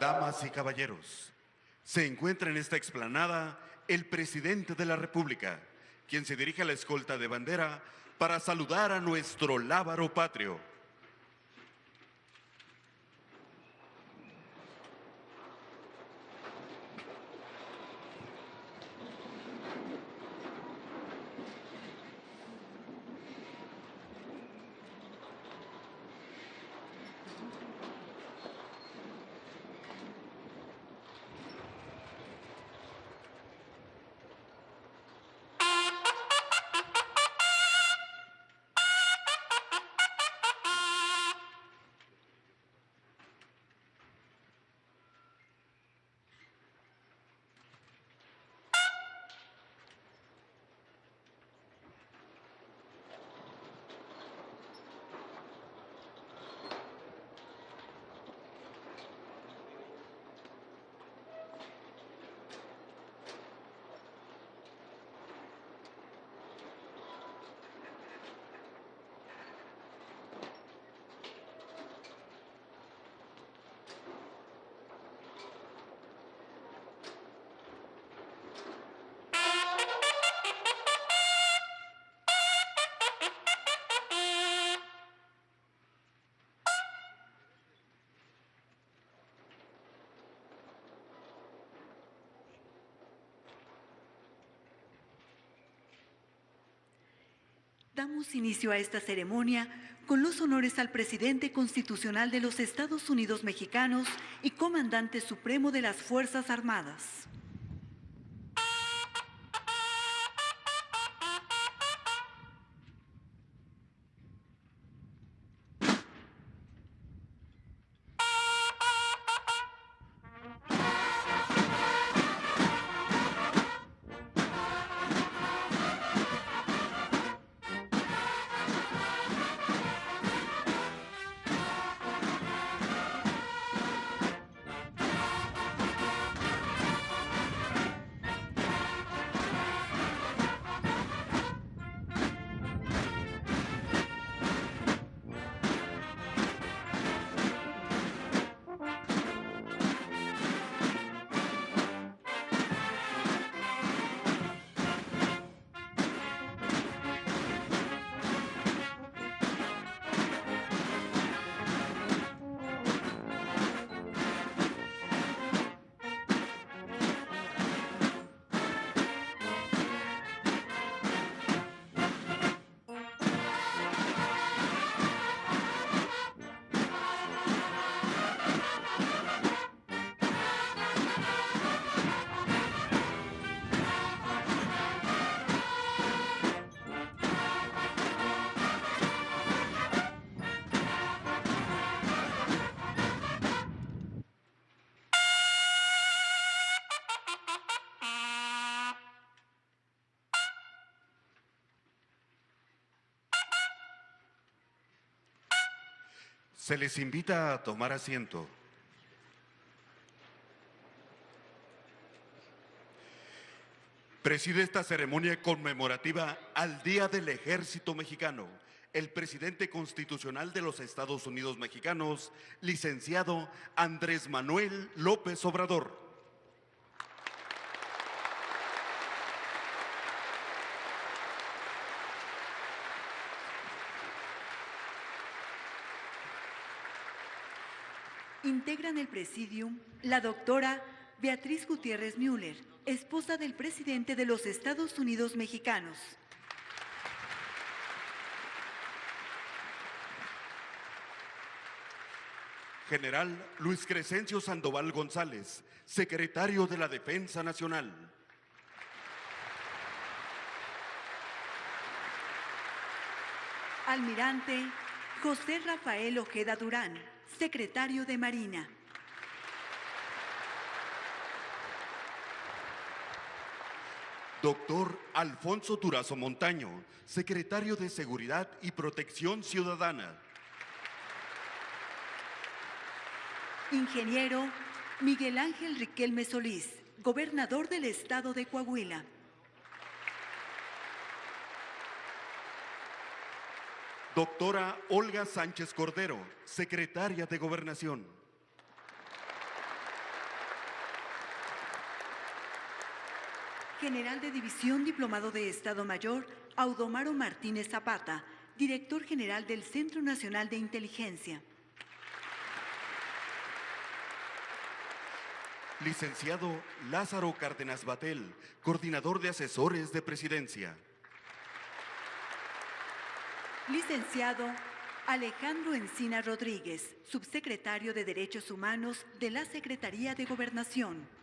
Damas y caballeros, se encuentra en esta explanada el presidente de la República, quien se dirige a la escolta de bandera para saludar a nuestro lábaro patrio. Damos inicio a esta ceremonia con los honores al presidente constitucional de los Estados Unidos mexicanos y comandante supremo de las Fuerzas Armadas. Se les invita a tomar asiento. Preside esta ceremonia conmemorativa al Día del Ejército Mexicano, el presidente constitucional de los Estados Unidos mexicanos, licenciado Andrés Manuel López Obrador. Integran el presidium la doctora Beatriz Gutiérrez Müller, esposa del presidente de los Estados Unidos mexicanos. General Luis Crescencio Sandoval González, secretario de la Defensa Nacional. Almirante José Rafael Ojeda Durán, secretario de Marina. Doctor Alfonso Durazo Montaño, secretario de Seguridad y Protección Ciudadana. Ingeniero Miguel Ángel Riquelme Solís, gobernador del estado de Coahuila. Doctora Olga Sánchez Cordero, secretaria de Gobernación. General de División Diplomado de Estado Mayor, Audomaro Martínez Zapata, Director General del Centro Nacional de Inteligencia. Licenciado Lázaro Cárdenas Batel, Coordinador de Asesores de Presidencia. Licenciado Alejandro Encina Rodríguez, Subsecretario de Derechos Humanos de la Secretaría de Gobernación.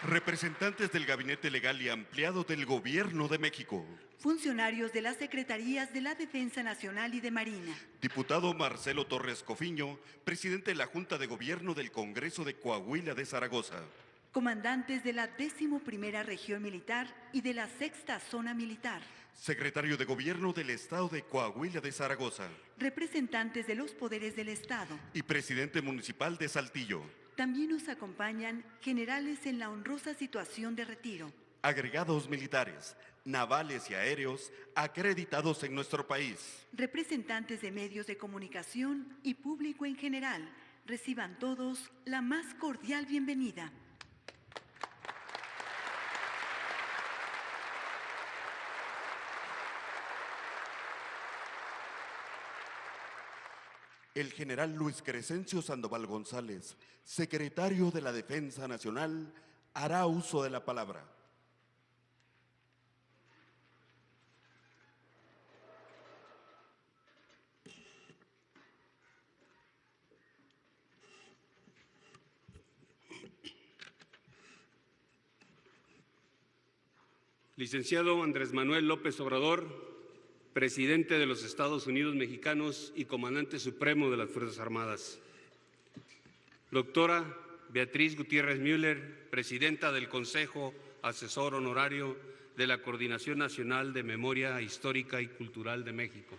Representantes del Gabinete Legal y Ampliado del Gobierno de México. Funcionarios de las Secretarías de la Defensa Nacional y de Marina. Diputado Marcelo Torres Cofiño, presidente de la Junta de Gobierno del Congreso de Coahuila de Zaragoza. Comandantes de la 11ª Región Militar y de la 6ª Zona Militar. Secretario de Gobierno del Estado de Coahuila de Zaragoza. Representantes de los poderes del Estado. Y presidente municipal de Saltillo. También nos acompañan generales en la honrosa situación de retiro. Agregados militares, navales y aéreos acreditados en nuestro país. Representantes de medios de comunicación y público en general, reciban todos la más cordial bienvenida. El general Luis Crescencio Sandoval González, secretario de la Defensa Nacional, hará uso de la palabra. Licenciado Andrés Manuel López Obrador, presidente de los Estados Unidos Mexicanos y comandante supremo de las Fuerzas Armadas. Doctora Beatriz Gutiérrez Müller, presidenta del Consejo Asesor Honorario de la Coordinación Nacional de Memoria Histórica y Cultural de México.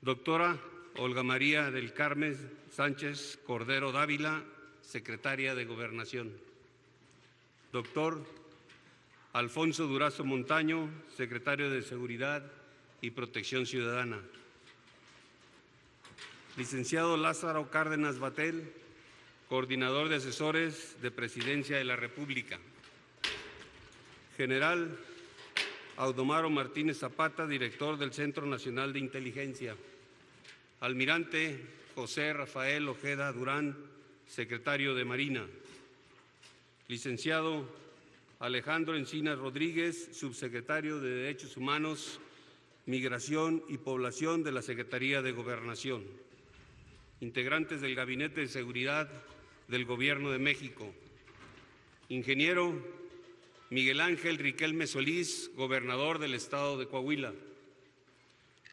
Doctora Olga María del Carmen Sánchez Cordero Dávila, secretaria de Gobernación. Doctor Alfonso Durazo Montaño, secretario de Seguridad y Protección Ciudadana. Licenciado Lázaro Cárdenas Batel, coordinador de asesores de Presidencia de la República. General Audomaro Martínez Zapata, director del Centro Nacional de Inteligencia. Almirante José Rafael Ojeda Durán, secretario de Marina. Licenciado Alejandro Encinas Rodríguez, subsecretario de Derechos Humanos, Migración y Población de la Secretaría de Gobernación. Integrantes del Gabinete de Seguridad del Gobierno de México. Ingeniero Miguel Ángel Riquelme Solís, gobernador del Estado de Coahuila.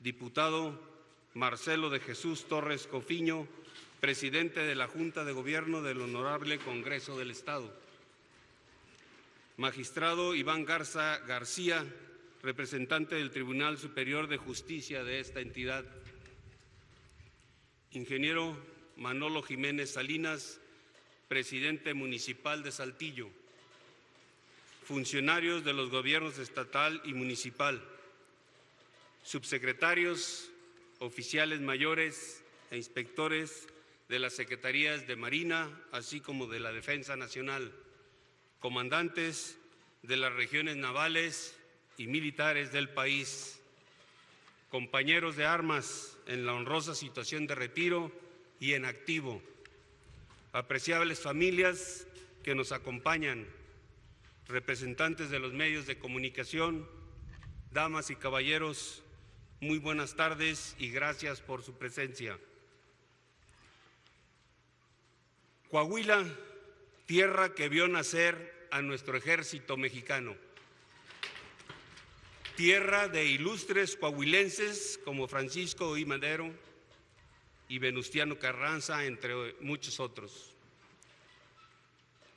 Diputado Marcelo de Jesús Torres Cofiño, presidente de la Junta de Gobierno del Honorable Congreso del Estado. Magistrado Iván Garza García, representante del Tribunal Superior de Justicia de esta entidad. Ingeniero Manolo Jiménez Salinas, presidente municipal de Saltillo. Funcionarios de los gobiernos estatal y municipal. Subsecretarios, oficiales mayores e inspectores de las Secretarías de Marina, así como de la Defensa Nacional. Comandantes de las regiones navales y militares del país, compañeros de armas en la honrosa situación de retiro y en activo, apreciables familias que nos acompañan, representantes de los medios de comunicación, damas y caballeros, muy buenas tardes y gracias por su presencia. Coahuila, tierra que vio nacer a nuestro ejército mexicano. Tierra de ilustres coahuilenses como Francisco I. Madero y Venustiano Carranza, entre muchos otros.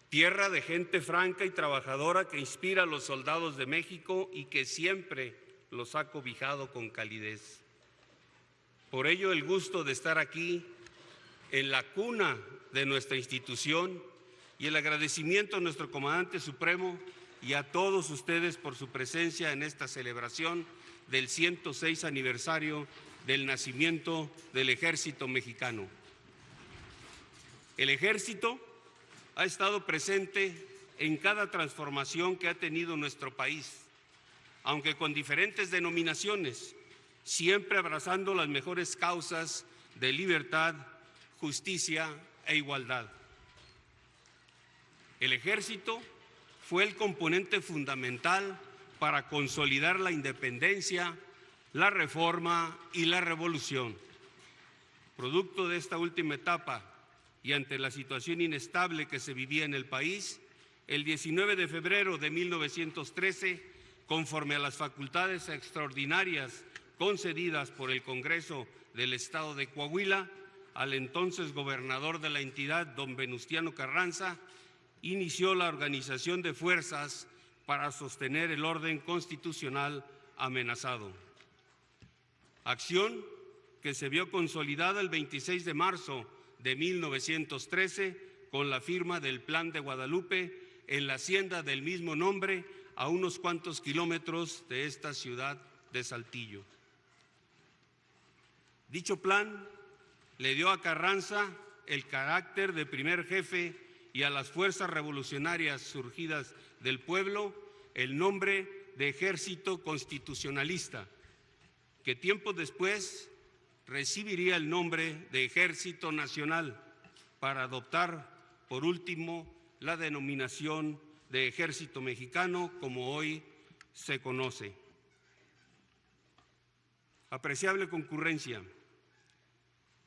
Tierra de gente franca y trabajadora que inspira a los soldados de México y que siempre los ha cobijado con calidez. Por ello, el gusto de estar aquí, en la cuna de nuestra institución, y el agradecimiento a nuestro comandante supremo y a todos ustedes por su presencia en esta celebración del 106 aniversario del nacimiento del Ejército Mexicano. El Ejército ha estado presente en cada transformación que ha tenido nuestro país, aunque con diferentes denominaciones, siempre abrazando las mejores causas de libertad, justicia e igualdad. El Ejército fue el componente fundamental para consolidar la independencia, la reforma y la revolución. Producto de esta última etapa y ante la situación inestable que se vivía en el país, el 19 de febrero de 1913, conforme a las facultades extraordinarias concedidas por el Congreso del Estado de Coahuila, al entonces gobernador de la entidad, don Venustiano Carranza, inició la organización de fuerzas para sostener el orden constitucional amenazado. Acción que se vio consolidada el 26 de marzo de 1913 con la firma del Plan de Guadalupe en la hacienda del mismo nombre, a unos cuantos kilómetros de esta ciudad de Saltillo. Dicho plan le dio a Carranza el carácter de primer jefe y a las fuerzas revolucionarias surgidas del pueblo el nombre de Ejército Constitucionalista, que tiempo después recibiría el nombre de Ejército Nacional para adoptar, por último, la denominación de Ejército Mexicano, como hoy se conoce. Apreciable concurrencia,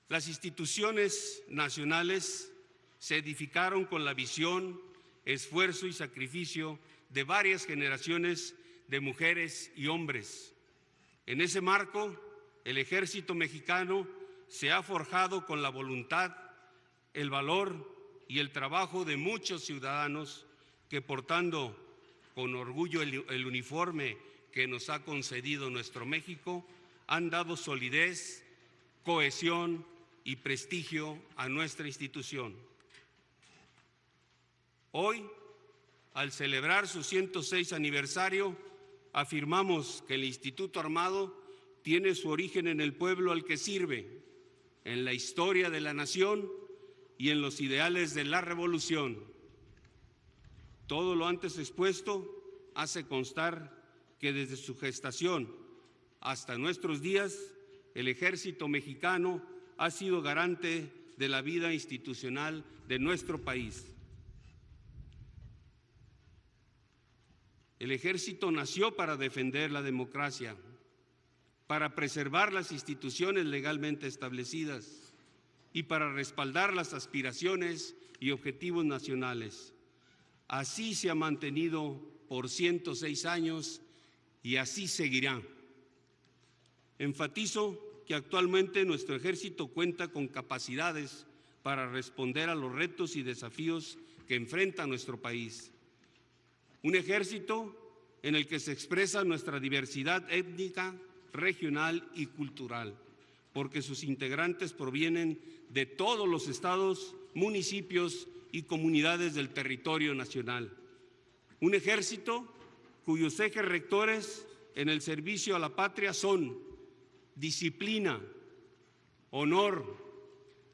las instituciones nacionales se edificaron con la visión, esfuerzo y sacrificio de varias generaciones de mujeres y hombres. En ese marco, el Ejército Mexicano se ha forjado con la voluntad, el valor y el trabajo de muchos ciudadanos que, portando con orgullo el uniforme que nos ha concedido nuestro México, han dado solidez, cohesión y prestigio a nuestra institución. Hoy, al celebrar su 106 aniversario, afirmamos que el Instituto Armado tiene su origen en el pueblo al que sirve, en la historia de la nación y en los ideales de la revolución. Todo lo antes expuesto hace constar que desde su gestación hasta nuestros días, el Ejército Mexicano ha sido garante de la vida institucional de nuestro país. El Ejército nació para defender la democracia, para preservar las instituciones legalmente establecidas y para respaldar las aspiraciones y objetivos nacionales. Así se ha mantenido por 106 años y así seguirá. Enfatizo que actualmente nuestro Ejército cuenta con capacidades para responder a los retos y desafíos que enfrenta nuestro país. Un ejército en el que se expresa nuestra diversidad étnica, regional y cultural, porque sus integrantes provienen de todos los estados, municipios y comunidades del territorio nacional. Un ejército cuyos ejes rectores en el servicio a la patria son disciplina, honor,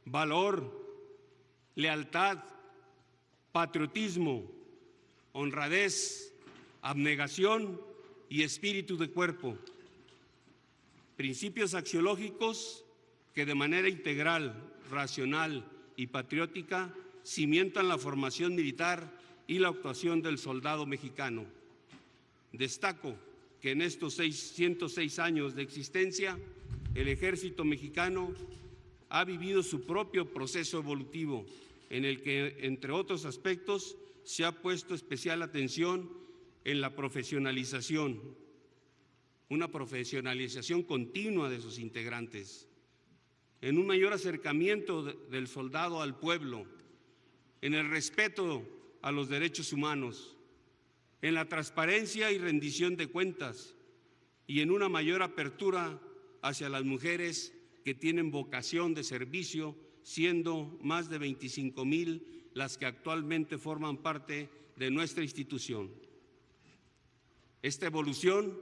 valor, lealtad, patriotismo, honradez, abnegación y espíritu de cuerpo. Principios axiológicos que de manera integral, racional y patriótica cimientan la formación militar y la actuación del soldado mexicano. Destaco que en estos 106 años de existencia, el Ejército Mexicano ha vivido su propio proceso evolutivo, en el que, entre otros aspectos, se ha puesto especial atención en la profesionalización, una profesionalización continua de sus integrantes, en un mayor acercamiento del soldado al pueblo, en el respeto a los derechos humanos, en la transparencia y rendición de cuentas y en una mayor apertura hacia las mujeres que tienen vocación de servicio, siendo más de 25,000 las que actualmente forman parte de nuestra institución. Esta evolución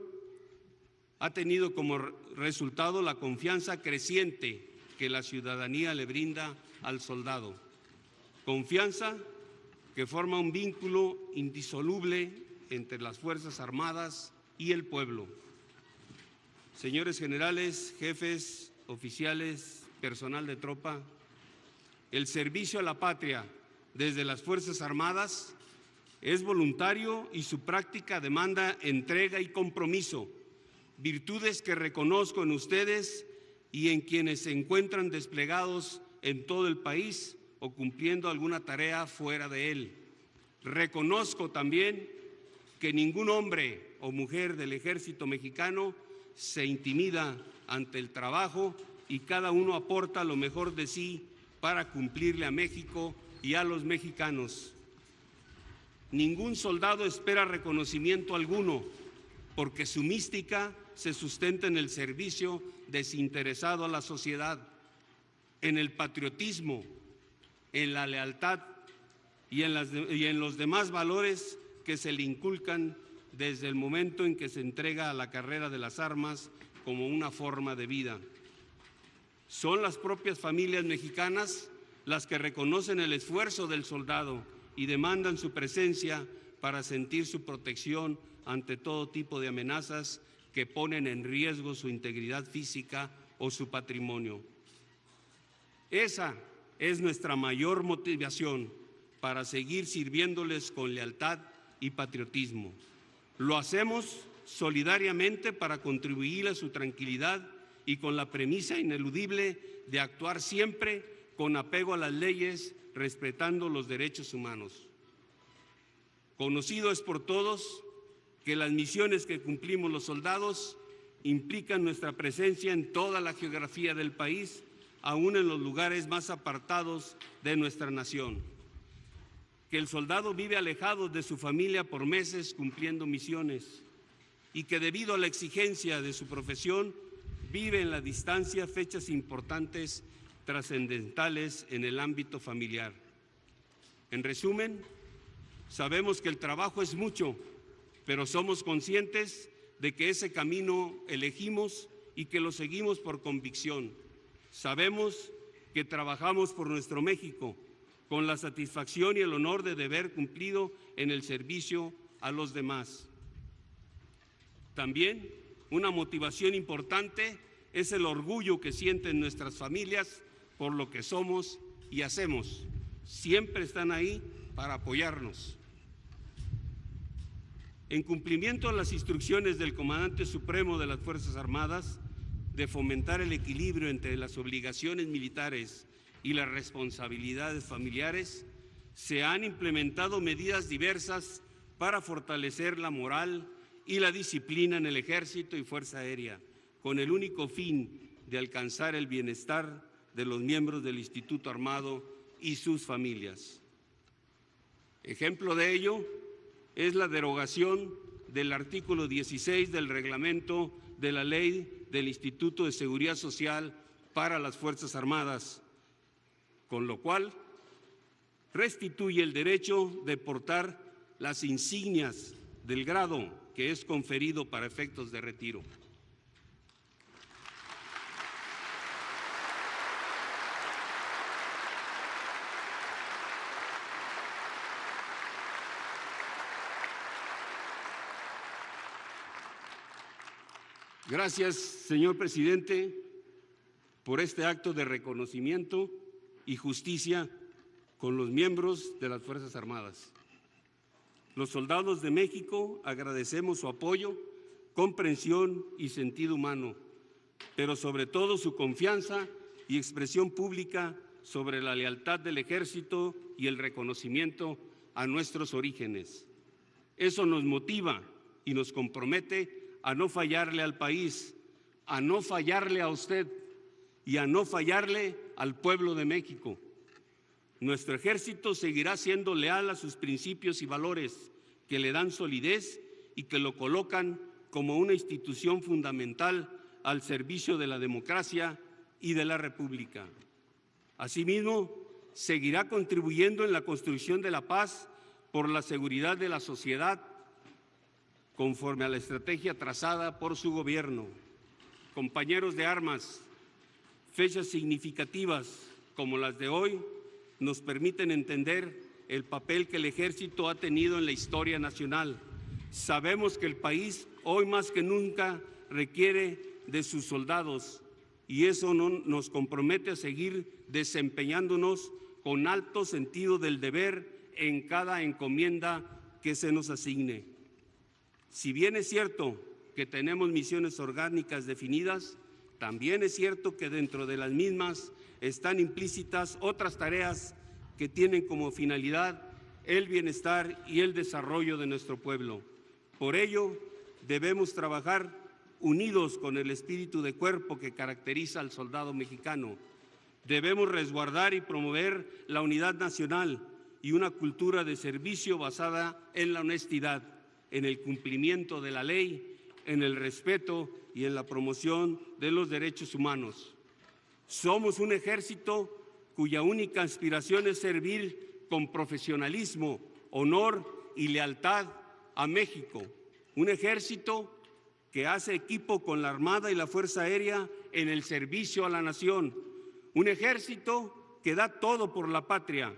ha tenido como resultado la confianza creciente que la ciudadanía le brinda al soldado, confianza que forma un vínculo indisoluble entre las Fuerzas Armadas y el pueblo. Señores generales, jefes, oficiales, personal de tropa, el servicio a la patria desde las Fuerzas Armadas es voluntario y su práctica demanda entrega y compromiso, virtudes que reconozco en ustedes y en quienes se encuentran desplegados en todo el país o cumpliendo alguna tarea fuera de él. Reconozco también que ningún hombre o mujer del Ejército Mexicano se intimida ante el trabajo y cada uno aporta lo mejor de sí para cumplirle a México y a los mexicanos. Ningún soldado espera reconocimiento alguno, porque su mística se sustenta en el servicio desinteresado a la sociedad, en el patriotismo, en la lealtad y en los demás valores que se le inculcan desde el momento en que se entrega a la carrera de las armas como una forma de vida. Son las propias familias mexicanas las que reconocen el esfuerzo del soldado y demandan su presencia para sentir su protección ante todo tipo de amenazas que ponen en riesgo su integridad física o su patrimonio. Esa es nuestra mayor motivación para seguir sirviéndoles con lealtad y patriotismo. Lo hacemos solidariamente para contribuir a su tranquilidad y con la premisa ineludible de actuar siempre con apego a las leyes, respetando los derechos humanos. Conocido es por todos que las misiones que cumplimos los soldados implican nuestra presencia en toda la geografía del país, aún en los lugares más apartados de nuestra nación. Que el soldado vive alejado de su familia por meses cumpliendo misiones y que debido a la exigencia de su profesión vive en la distancia fechas importantes trascendentales en el ámbito familiar. En resumen, sabemos que el trabajo es mucho, pero somos conscientes de que ese camino elegimos y que lo seguimos por convicción. Sabemos que trabajamos por nuestro México, con la satisfacción y el honor de haber cumplido en el servicio a los demás. También una motivación importante es el orgullo que sienten nuestras familias por lo que somos y hacemos. Siempre están ahí para apoyarnos. En cumplimiento a las instrucciones del Comandante Supremo de las Fuerzas Armadas de fomentar el equilibrio entre las obligaciones militares y las responsabilidades familiares, se han implementado medidas diversas para fortalecer la moral y la disciplina en el Ejército y Fuerza Aérea, con el único fin de alcanzar el bienestar de los miembros del Instituto Armado y sus familias. Ejemplo de ello es la derogación del artículo 16 del reglamento de la Ley del Instituto de Seguridad Social para las Fuerzas Armadas, con lo cual restituye el derecho de portar las insignias del grado que es conferido para efectos de retiro. Gracias, señor presidente, por este acto de reconocimiento y justicia con los miembros de las Fuerzas Armadas. Los soldados de México agradecemos su apoyo, comprensión y sentido humano, pero sobre todo su confianza y expresión pública sobre la lealtad del Ejército y el reconocimiento a nuestros orígenes. Eso nos motiva y nos compromete a no fallarle al país, a no fallarle a usted y a no fallarle al pueblo de México. Nuestro Ejército seguirá siendo leal a sus principios y valores que le dan solidez y que lo colocan como una institución fundamental al servicio de la democracia y de la República. Asimismo, seguirá contribuyendo en la construcción de la paz por la seguridad de la sociedad, conforme a la estrategia trazada por su gobierno. Compañeros de armas, fechas significativas como las de hoy nos permiten entender el papel que el Ejército ha tenido en la historia nacional. Sabemos que el país hoy más que nunca requiere de sus soldados y eso nos compromete a seguir desempeñándonos con alto sentido del deber en cada encomienda que se nos asigne. Si bien es cierto que tenemos misiones orgánicas definidas, también es cierto que dentro de las mismas están implícitas otras tareas que tienen como finalidad el bienestar y el desarrollo de nuestro pueblo. Por ello, debemos trabajar unidos con el espíritu de cuerpo que caracteriza al soldado mexicano. Debemos resguardar y promover la unidad nacional y una cultura de servicio basada en la honestidad, en el cumplimiento de la ley, en el respeto y en la promoción de los derechos humanos. Somos un ejército cuya única aspiración es servir con profesionalismo, honor y lealtad a México. Un ejército que hace equipo con la Armada y la Fuerza Aérea en el servicio a la nación. Un ejército que da todo por la patria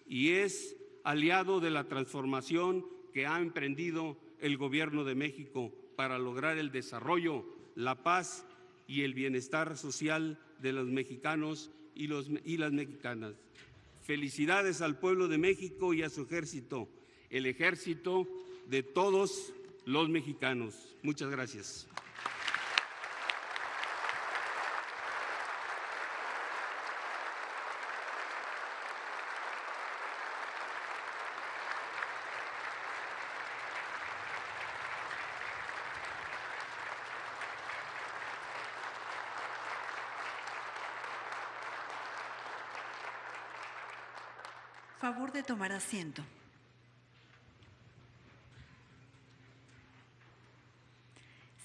y es aliado de la transformación que ha emprendido el Gobierno de México para lograr el desarrollo, la paz y el bienestar social de los mexicanos y las mexicanas. Felicidades al pueblo de México y a su ejército, el ejército de todos los mexicanos. Muchas gracias. Favor de tomar asiento.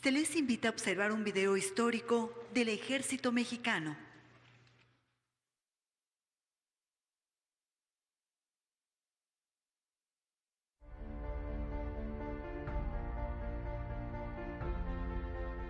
Se les invita a observar un video histórico del Ejército Mexicano.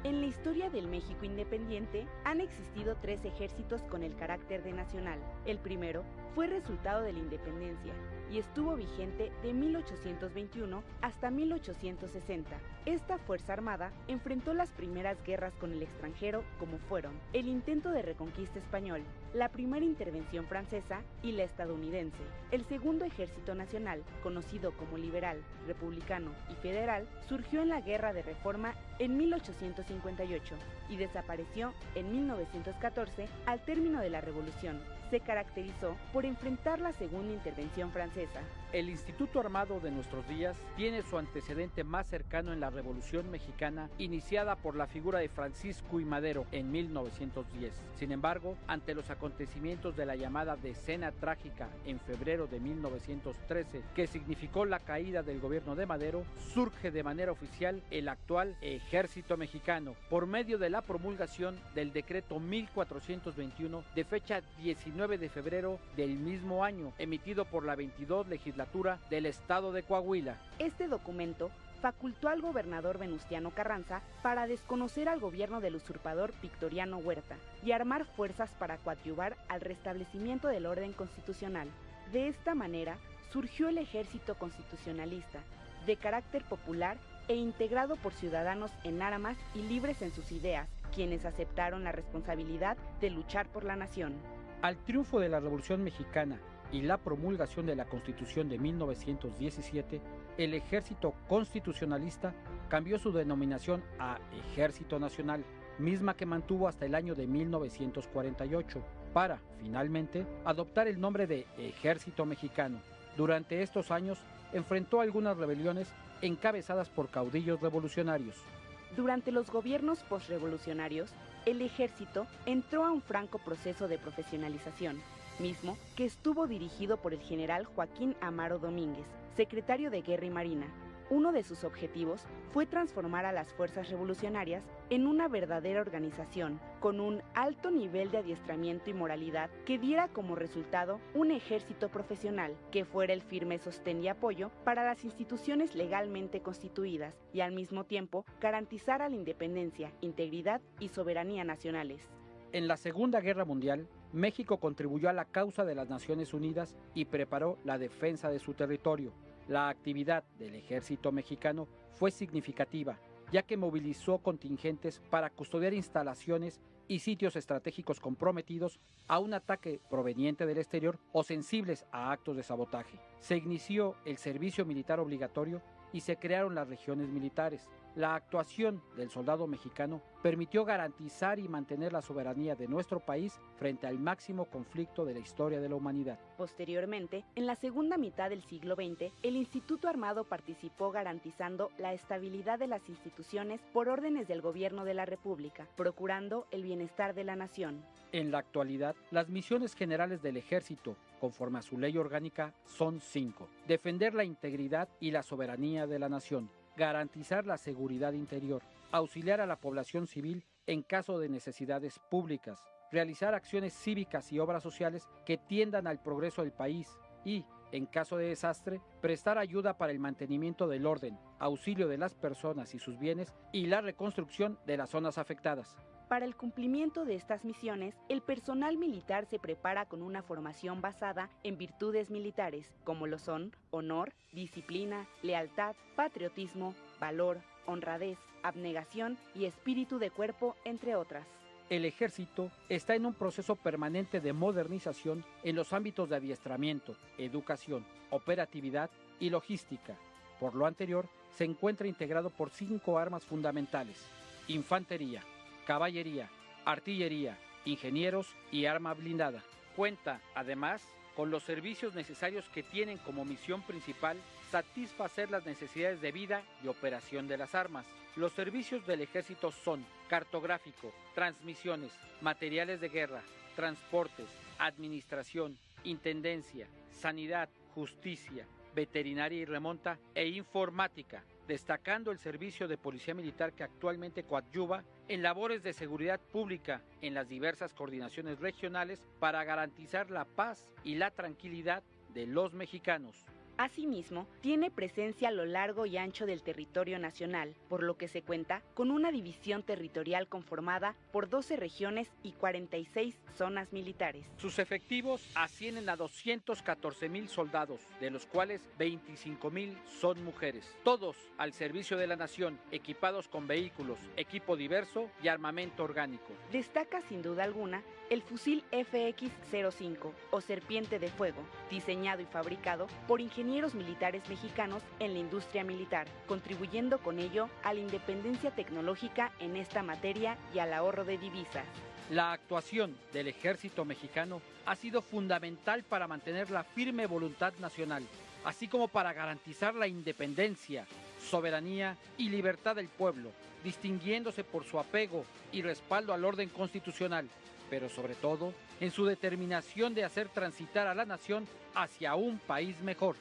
En la historia del México independiente han existido 3 ejércitos con el carácter de nacional. El primero fue resultado de la independencia y estuvo vigente de 1821 hasta 1860. Esta Fuerza Armada enfrentó las primeras guerras con el extranjero como fueron el intento de reconquista español, la primera intervención francesa y la estadounidense. El segundo Ejército Nacional, conocido como liberal, republicano y federal, surgió en la Guerra de Reforma en 1858 y desapareció en 1914 al término de la Revolución. Se caracterizó por enfrentar la segunda intervención francesa. El Instituto Armado de nuestros días tiene su antecedente más cercano en la Revolución Mexicana, iniciada por la figura de Francisco I. Madero en 1910. Sin embargo, ante los acontecimientos de la llamada Decena Trágica en febrero de 1913, que significó la caída del gobierno de Madero, surge de manera oficial el actual Ejército Mexicano, por medio de la promulgación del decreto 1421 de fecha 19 de febrero del mismo año, emitido por la 22 legislatura del Estado de Coahuila. Este documento facultó al gobernador Venustiano Carranza para desconocer al gobierno del usurpador Victoriano Huerta y armar fuerzas para coadyuvar al restablecimiento del orden constitucional. De esta manera surgió el Ejército Constitucionalista, de carácter popular e integrado por ciudadanos en armas y libres en sus ideas, quienes aceptaron la responsabilidad de luchar por la nación. Al triunfo de la Revolución Mexicana y la promulgación de la Constitución de 1917, el Ejército Constitucionalista cambió su denominación a Ejército Nacional, misma que mantuvo hasta el año de 1948, para, finalmente, adoptar el nombre de Ejército Mexicano. Durante estos años, enfrentó algunas rebeliones encabezadas por caudillos revolucionarios. Durante los gobiernos postrevolucionarios, el ejército entró a un franco proceso de profesionalización, mismo que estuvo dirigido por el general Joaquín Amaro Domínguez, secretario de Guerra y Marina. Uno de sus objetivos fue transformar a las fuerzas revolucionarias en una verdadera organización, con un alto nivel de adiestramiento y moralidad que diera como resultado un ejército profesional, que fuera el firme sostén y apoyo para las instituciones legalmente constituidas y al mismo tiempo garantizara la independencia, integridad y soberanía nacionales. En la Segunda Guerra Mundial, México contribuyó a la causa de las Naciones Unidas y preparó la defensa de su territorio. La actividad del ejército mexicano fue significativa, ya que movilizó contingentes para custodiar instalaciones y sitios estratégicos comprometidos a un ataque proveniente del exterior o sensibles a actos de sabotaje. Se inició el servicio militar obligatorio y se crearon las regiones militares. La actuación del soldado mexicano permitió garantizar y mantener la soberanía de nuestro país frente al máximo conflicto de la historia de la humanidad. Posteriormente, en la segunda mitad del siglo XX, el Instituto Armado participó garantizando la estabilidad de las instituciones por órdenes del gobierno de la República, procurando el bienestar de la nación. En la actualidad, las misiones generales del Ejército, conforme a su ley orgánica, son 5. Defender la integridad y la soberanía de la nación, garantizar la seguridad interior, auxiliar a la población civil en caso de necesidades públicas, realizar acciones cívicas y obras sociales que tiendan al progreso del país y, en caso de desastre, prestar ayuda para el mantenimiento del orden, auxilio de las personas y sus bienes y la reconstrucción de las zonas afectadas. Para el cumplimiento de estas misiones, el personal militar se prepara con una formación basada en virtudes militares, como lo son honor, disciplina, lealtad, patriotismo, valor, honradez, abnegación y espíritu de cuerpo, entre otras. El ejército está en un proceso permanente de modernización en los ámbitos de adiestramiento, educación, operatividad y logística. Por lo anterior, se encuentra integrado por 5 armas fundamentales: infantería, caballería, artillería, ingenieros y arma blindada. Cuenta, además, con los servicios necesarios que tienen como misión principal satisfacer las necesidades de vida y operación de las armas. Los servicios del ejército son cartográfico, transmisiones, materiales de guerra, transportes, administración, intendencia, sanidad, justicia, veterinaria y remonta e informática, destacando el servicio de policía militar que actualmente coadyuva en labores de seguridad pública en las diversas coordinaciones regionales para garantizar la paz y la tranquilidad de los mexicanos. Asimismo, tiene presencia a lo largo y ancho del territorio nacional, por lo que se cuenta con una división territorial conformada por 12 regiones y 46 zonas militares. Sus efectivos ascienden a 214,000 soldados, de los cuales 25,000 son mujeres, todos al servicio de la nación, equipados con vehículos, equipo diverso y armamento orgánico. Destaca sin duda alguna el fusil FX-05 o Serpiente de Fuego, diseñado y fabricado por ingenieros militares mexicanos en la industria militar, contribuyendo con ello a la independencia tecnológica en esta materia y al ahorro de divisas. La actuación del ejército mexicano ha sido fundamental para mantener la firme voluntad nacional, así como para garantizar la independencia, soberanía y libertad del pueblo, distinguiéndose por su apego y respaldo al orden constitucional, pero sobre todo en su determinación de hacer transitar a la nación hacia un país mejor.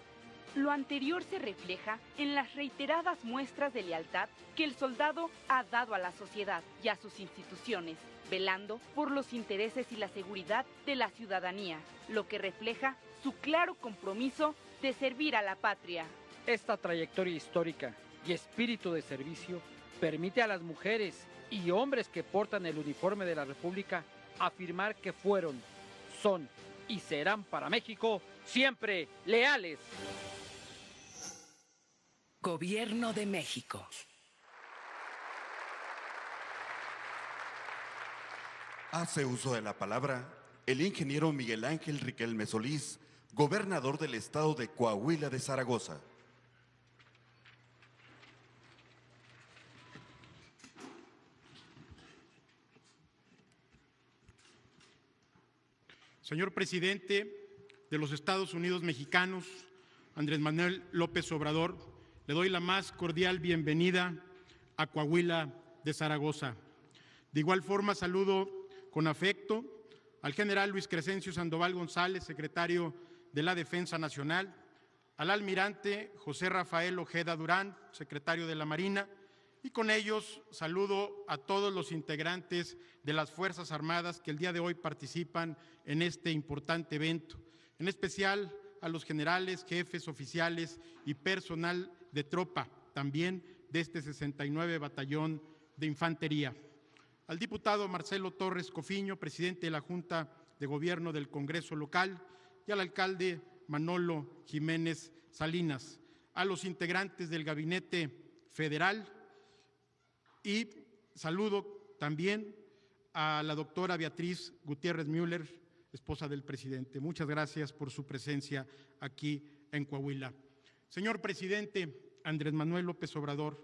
Lo anterior se refleja en las reiteradas muestras de lealtad que el soldado ha dado a la sociedad y a sus instituciones, velando por los intereses y la seguridad de la ciudadanía, lo que refleja su claro compromiso de servir a la patria. Esta trayectoria histórica y espíritu de servicio permite a las mujeres y hombres que portan el uniforme de la República afirmar que fueron, son y serán para México siempre leales. Gobierno de México. Hace uso de la palabra el ingeniero Miguel Ángel Riquelme Solís, gobernador del estado de Coahuila de Zaragoza. Señor presidente de los Estados Unidos mexicanos, Andrés Manuel López Obrador, le doy la más cordial bienvenida a Coahuila de Zaragoza. De igual forma, saludo con afecto al general Luis Crescencio Sandoval González, secretario de la Defensa Nacional, al almirante José Rafael Ojeda Durán, secretario de la Marina, y con ellos saludo a todos los integrantes de las Fuerzas Armadas que el día de hoy participan en este importante evento, en especial a los generales, jefes, oficiales y personal de tropa, también de este 69 Batallón de Infantería. Al diputado Marcelo Torres Cofiño, presidente de la Junta de Gobierno del Congreso local y al alcalde Manolo Jiménez Salinas, a los integrantes del Gabinete Federal y saludo también a la doctora Beatriz Gutiérrez Müller, esposa del presidente. Muchas gracias por su presencia aquí en Coahuila. Señor presidente Andrés Manuel López Obrador,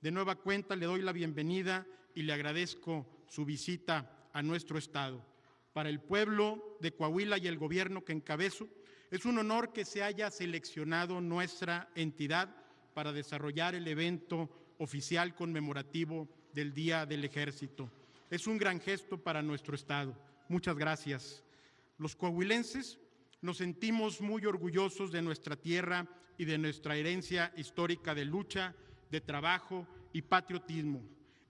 de nueva cuenta le doy la bienvenida y le agradezco su visita a nuestro estado. Para el pueblo de Coahuila y el gobierno que encabezo, es un honor que se haya seleccionado nuestra entidad para desarrollar el evento oficial conmemorativo del Día del Ejército. Es un gran gesto para nuestro estado. Muchas gracias. Los coahuilenses nos sentimos muy orgullosos de nuestra tierra y de nuestra herencia histórica de lucha, de trabajo y patriotismo.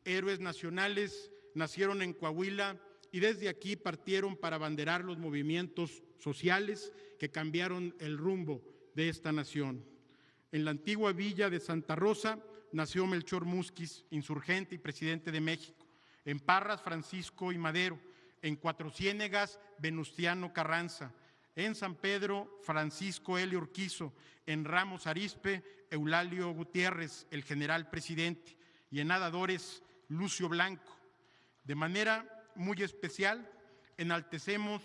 Héroes nacionales nacieron en Coahuila y desde aquí partieron para abanderar los movimientos sociales que cambiaron el rumbo de esta nación. En la antigua villa de Santa Rosa nació Melchor Musquiz, insurgente y presidente de México. En Parras, Francisco I. Madero. En Cuatro Ciénegas, Venustiano Carranza. En San Pedro, Francisco L. Urquizo. En Ramos Arizpe, Eulalio Gutiérrez, el general presidente. Y en Nadadores, Lucio Blanco. De manera muy especial, enaltecemos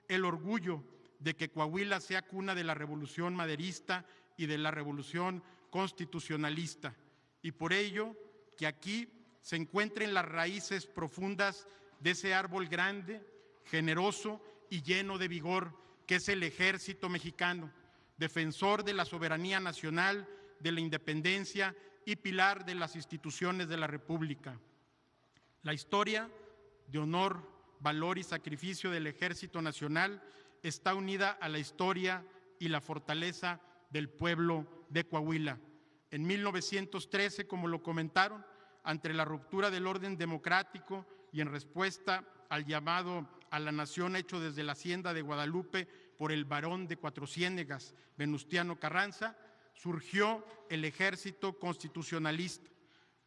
el orgullo de que Coahuila sea cuna de la Revolución Maderista y de la Revolución Constitucionalista, y por ello que aquí se encuentren las raíces profundas de ese árbol grande, generoso y lleno de vigor que es el Ejército Mexicano, defensor de la soberanía nacional, de la independencia y pilar de las instituciones de la República. La historia de honor, valor y sacrificio del Ejército Nacional está unida a la historia y la fortaleza del pueblo de Coahuila. En 1913, como lo comentaron, ante la ruptura del orden democrático y en respuesta al llamado a la nación hecho desde la hacienda de Guadalupe por el barón de Cuatro Ciénegas, Venustiano Carranza, surgió el Ejército Constitucionalista,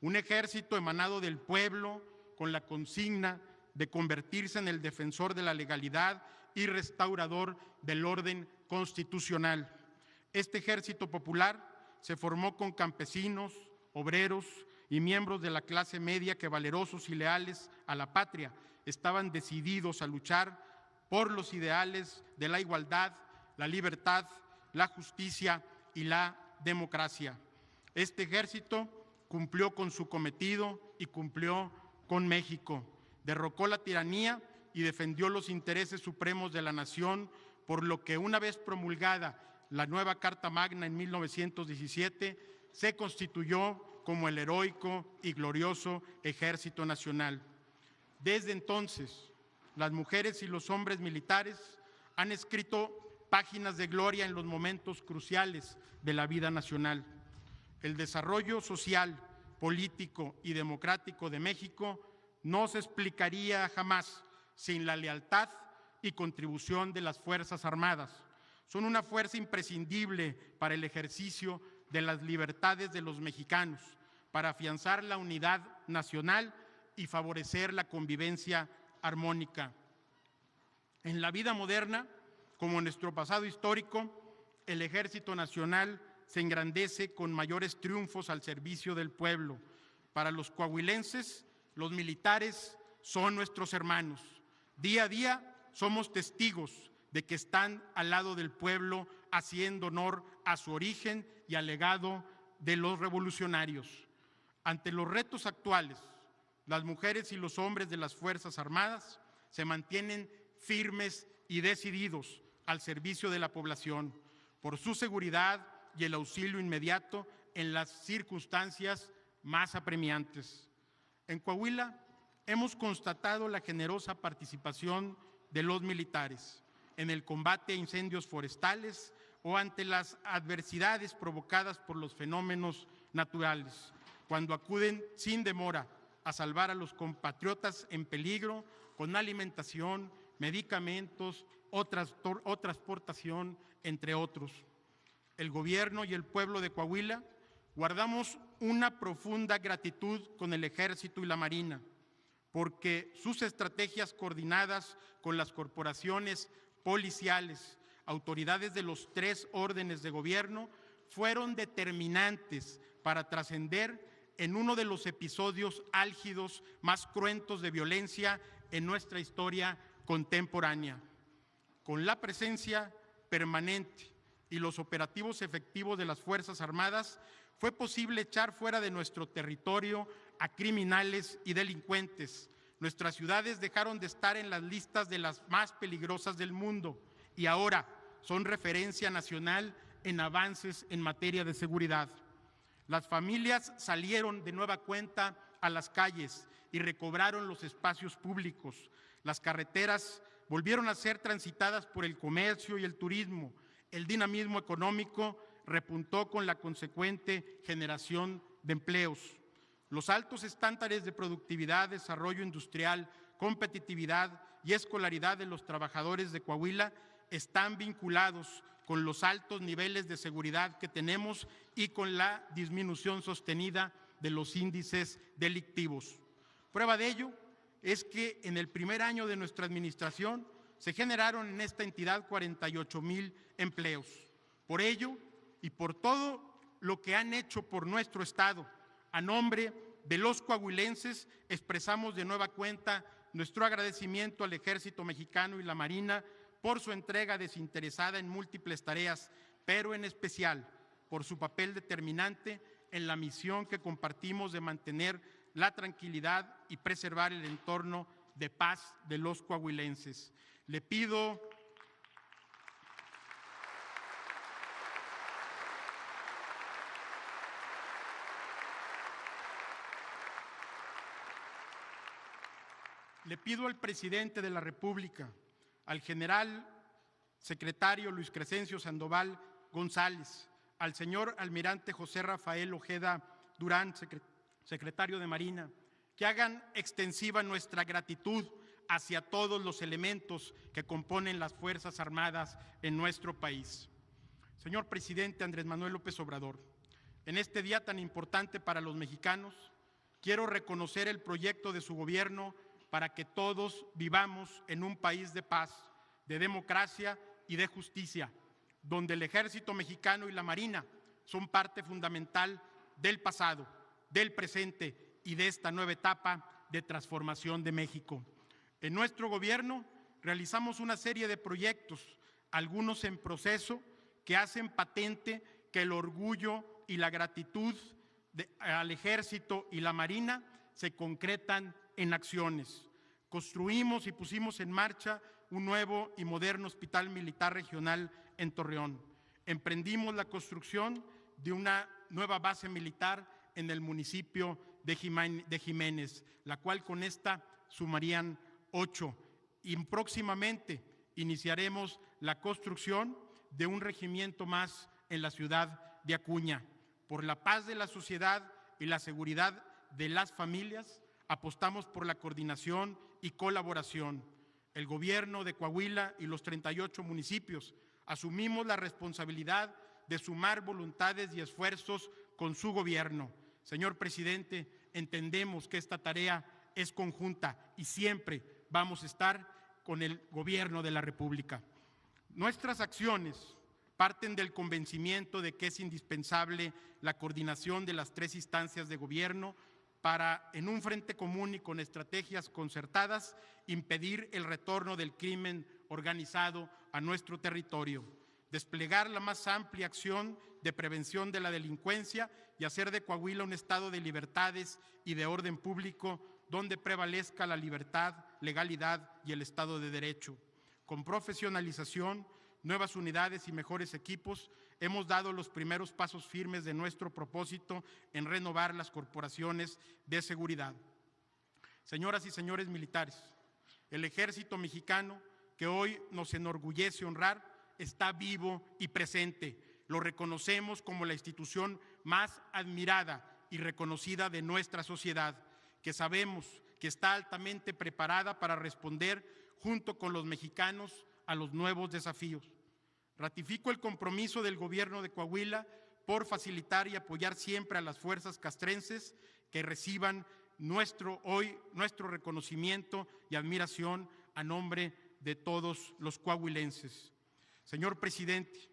un ejército emanado del pueblo con la consigna de convertirse en el defensor de la legalidad y restaurador del orden constitucional. Este ejército popular se formó con campesinos, obreros y miembros de la clase media que, valerosos y leales a la patria, estaban decididos a luchar por los ideales de la igualdad, la libertad, la justicia y la democracia. Este ejército cumplió con su cometido y cumplió con México. Derrocó la tiranía y defendió los intereses supremos de la nación, por lo que una vez promulgada la nueva Carta Magna en 1917, se constituyó como el heroico y glorioso Ejército Nacional. Desde entonces, las mujeres y los hombres militares han escrito páginas de gloria en los momentos cruciales de la vida nacional. El desarrollo social, político y democrático de México no se explicaría jamás sin la lealtad y contribución de las Fuerzas Armadas. Son una fuerza imprescindible para el ejercicio de las libertades de los mexicanos, para afianzar la unidad nacional y favorecer la convivencia armónica. En la vida moderna, como en nuestro pasado histórico, el Ejército Nacional se engrandece con mayores triunfos al servicio del pueblo. Para los coahuilenses, los militares son nuestros hermanos. Día a día somos testigos de que están al lado del pueblo, haciendo honor a su origen y al legado de los revolucionarios. Ante los retos actuales, las mujeres y los hombres de las Fuerzas Armadas se mantienen firmes y decididos al servicio de la población, por su seguridad y el auxilio inmediato en las circunstancias más apremiantes. En Coahuila hemos constatado la generosa participación de los militares en el combate a incendios forestales o ante las adversidades provocadas por los fenómenos naturales, cuando acuden sin demora a salvar a los compatriotas en peligro con alimentación, medicamentos o transportación, entre otros. El gobierno y el pueblo de Coahuila guardamos una profunda gratitud con el Ejército y la Marina porque sus estrategias coordinadas con las corporaciones policiales, autoridades de los 3 órdenes de gobierno, fueron determinantes para trascender en uno de los episodios álgidos más cruentos de violencia en nuestra historia contemporánea. Con la presencia permanente y los operativos efectivos de las Fuerzas Armadas, fue posible echar fuera de nuestro territorio a criminales y delincuentes. Nuestras ciudades dejaron de estar en las listas de las más peligrosas del mundo y ahora son referencia nacional en avances en materia de seguridad. Las familias salieron de nueva cuenta a las calles y recobraron los espacios públicos. Las carreteras volvieron a ser transitadas por el comercio y el turismo. El dinamismo económico repuntó con la consecuente generación de empleos. Los altos estándares de productividad, desarrollo industrial, competitividad y escolaridad de los trabajadores de Coahuila están vinculados con los altos niveles de seguridad que tenemos y con la disminución sostenida de los índices delictivos. Prueba de ello es que en el primer año de nuestra administración se generaron en esta entidad 48,000 empleos. Por ello y por todo lo que han hecho por nuestro Estado, a nombre de los coahuilenses expresamos de nueva cuenta nuestro agradecimiento al Ejército Mexicano y la Marina por su entrega desinteresada en múltiples tareas, pero en especial por su papel determinante en la misión que compartimos de mantener la tranquilidad y preservar el entorno de paz de los coahuilenses. Le pido al presidente de la República, al general secretario Luis Crescencio Sandoval González, al señor almirante José Rafael Ojeda Durán, secretario de Marina, que hagan extensiva nuestra gratitud hacia todos los elementos que componen las Fuerzas Armadas en nuestro país. Señor presidente Andrés Manuel López Obrador, en este día tan importante para los mexicanos, quiero reconocer el proyecto de su gobierno para que todos vivamos en un país de paz, de democracia y de justicia, donde el Ejército Mexicano y la Marina son parte fundamental del pasado, del presente y de esta nueva etapa de transformación de México. En nuestro gobierno realizamos una serie de proyectos, algunos en proceso, que hacen patente que el orgullo y la gratitud al Ejército y la Marina se concretan en acciones. Construimos y pusimos en marcha un nuevo y moderno hospital militar regional en Torreón. Emprendimos la construcción de una nueva base militar en el municipio de Jiménez, la cual con esta sumarían 8. Y próximamente iniciaremos la construcción de un regimiento más en la ciudad de Acuña. Por la paz de la sociedad y la seguridad de las familias, apostamos por la coordinación y colaboración. El gobierno de Coahuila y los 38 municipios asumimos la responsabilidad de sumar voluntades y esfuerzos con su gobierno. Señor presidente, entendemos que esta tarea es conjunta y siempre vamos a estar con el gobierno de la República. Nuestras acciones parten del convencimiento de que es indispensable la coordinación de las 3 instancias de gobierno para, en un frente común y con estrategias concertadas, impedir el retorno del crimen organizado a nuestro territorio, desplegar la más amplia acción de prevención de la delincuencia y hacer de Coahuila un estado de libertades y de orden público donde prevalezca la libertad, legalidad y el Estado de Derecho. Con profesionalización, nuevas unidades y mejores equipos, hemos dado los primeros pasos firmes de nuestro propósito en renovar las corporaciones de seguridad. Señoras y señores militares, el Ejército Mexicano, que hoy nos enorgullece honrar, está vivo y presente. Lo reconocemos como la institución más admirada y reconocida de nuestra sociedad, que sabemos que está altamente preparada para responder junto con los mexicanos a los nuevos desafíos. Ratifico el compromiso del gobierno de Coahuila por facilitar y apoyar siempre a las fuerzas castrenses que reciban nuestro reconocimiento y admiración a nombre de todos los coahuilenses. Señor presidente,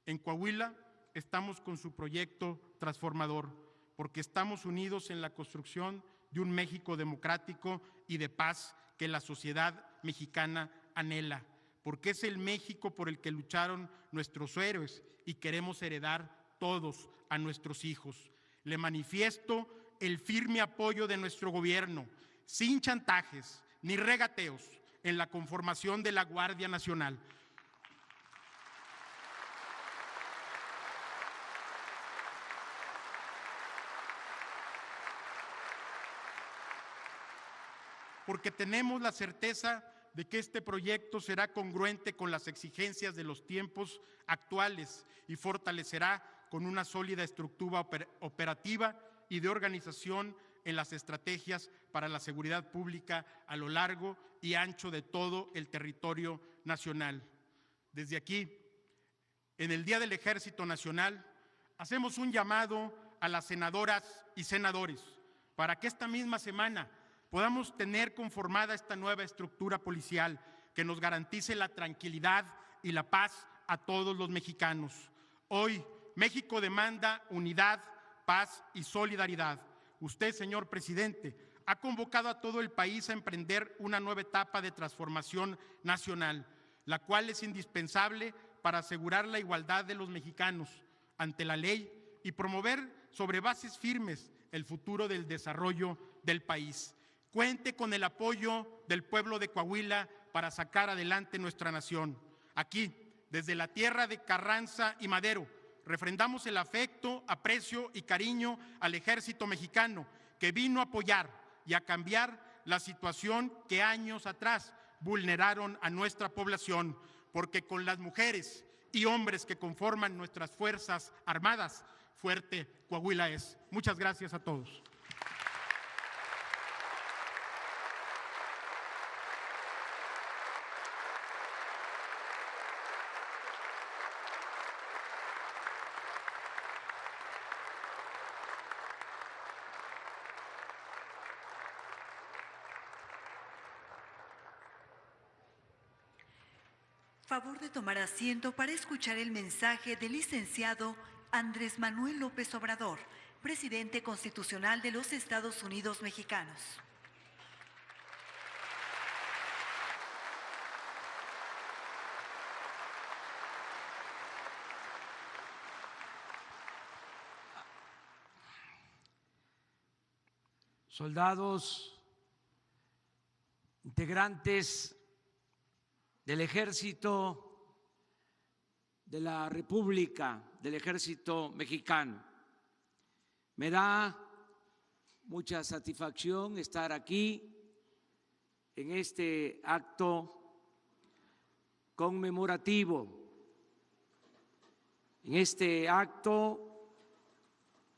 en Coahuila estamos con su proyecto transformador, porque estamos unidos en la construcción de un México democrático y de paz que la sociedad mexicana anhela, porque es el México por el que lucharon nuestros héroes y queremos heredar todos a nuestros hijos. Le manifiesto el firme apoyo de nuestro gobierno, sin chantajes ni regateos, en la conformación de la Guardia Nacional. Porque tenemos la certeza de que este proyecto será congruente con las exigencias de los tiempos actuales y fortalecerá con una sólida estructura operativa y de organización en las estrategias para la seguridad pública a lo largo y ancho de todo el territorio nacional. Desde aquí, en el Día del Ejército Nacional, hacemos un llamado a las senadoras y senadores para que esta misma semana podamos tener conformada esta nueva estructura policial que nos garantice la tranquilidad y la paz a todos los mexicanos. Hoy, México demanda unidad, paz y solidaridad. Usted, señor presidente, ha convocado a todo el país a emprender una nueva etapa de transformación nacional, la cual es indispensable para asegurar la igualdad de los mexicanos ante la ley y promover sobre bases firmes el futuro del desarrollo del país. Cuente con el apoyo del pueblo de Coahuila para sacar adelante nuestra nación. Aquí, desde la tierra de Carranza y Madero, refrendamos el afecto, aprecio y cariño al ejército mexicano que vino a apoyar y a cambiar la situación que años atrás vulneraron a nuestra población, porque con las mujeres y hombres que conforman nuestras Fuerzas Armadas, fuerte Coahuila es. Muchas gracias a todos. Favor de tomar asiento para escuchar el mensaje del licenciado Andrés Manuel López Obrador, presidente constitucional de los Estados Unidos Mexicanos. Soldados, integrantes del Ejército de la República, del Ejército Mexicano. Me da mucha satisfacción estar aquí en este acto conmemorativo, en este acto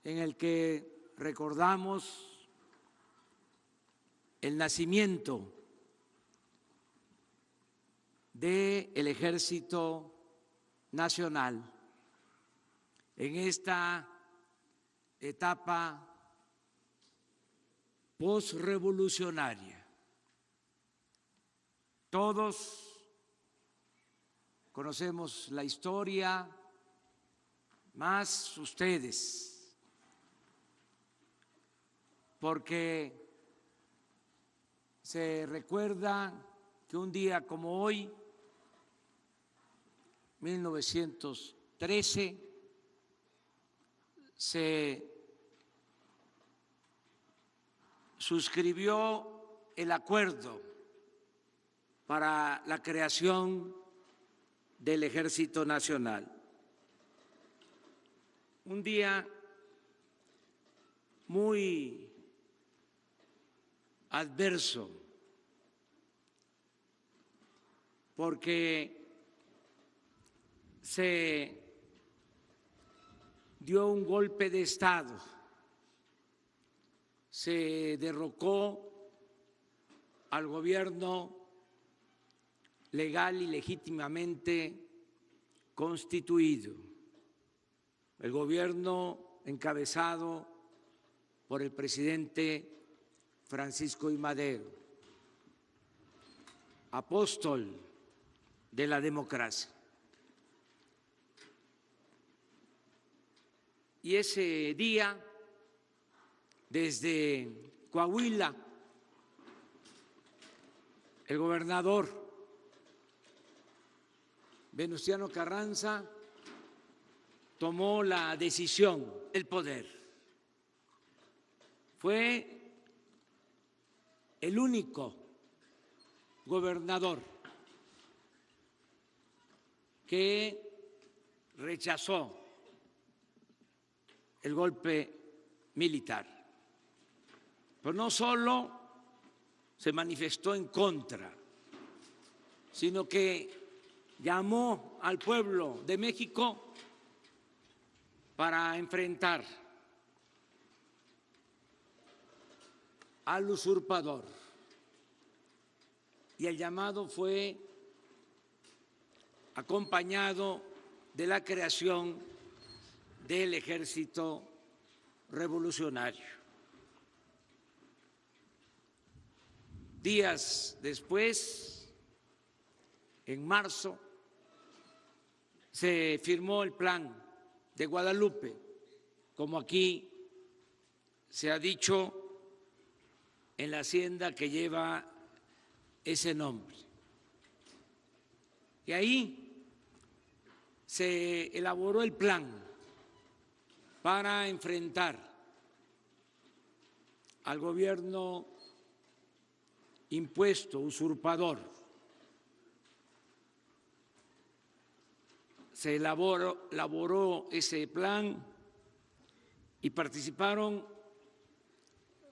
en el que recordamos el nacimiento del Ejército Nacional, en esta etapa posrevolucionaria. Todos conocemos la historia, más ustedes, porque se recuerda que un día como hoy, 1913, se suscribió el acuerdo para la creación del Ejército Nacional. Un día muy adverso, porque se dio un golpe de Estado, se derrocó al gobierno legal y legítimamente constituido, el gobierno encabezado por el presidente Francisco I. Madero, apóstol de la democracia. Y ese día, desde Coahuila, el gobernador Venustiano Carranza tomó la decisión del poder. Fue el único gobernador que rechazó el golpe militar. Pero no solo se manifestó en contra, sino que llamó al pueblo de México para enfrentar al usurpador. Y el llamado fue acompañado de la creación del Ejército Revolucionario. Días después, en marzo, se firmó el Plan de Guadalupe, como aquí se ha dicho, en la hacienda que lleva ese nombre. Y ahí se elaboró el plan para enfrentar al gobierno impuesto, usurpador. Se elaboró ese plan y participaron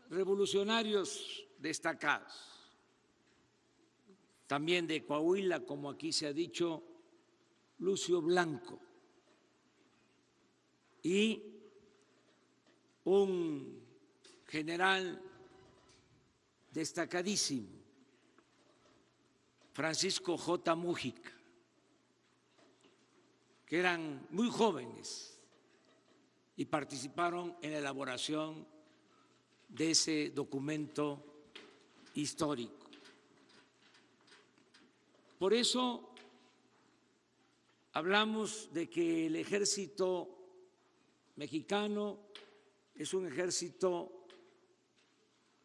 revolucionarios destacados, también de Coahuila, como aquí se ha dicho, Lucio Blanco, y un general destacadísimo, Francisco J. Mújica, que eran muy jóvenes y participaron en la elaboración de ese documento histórico. Por eso hablamos de que el ejército mexicano es un ejército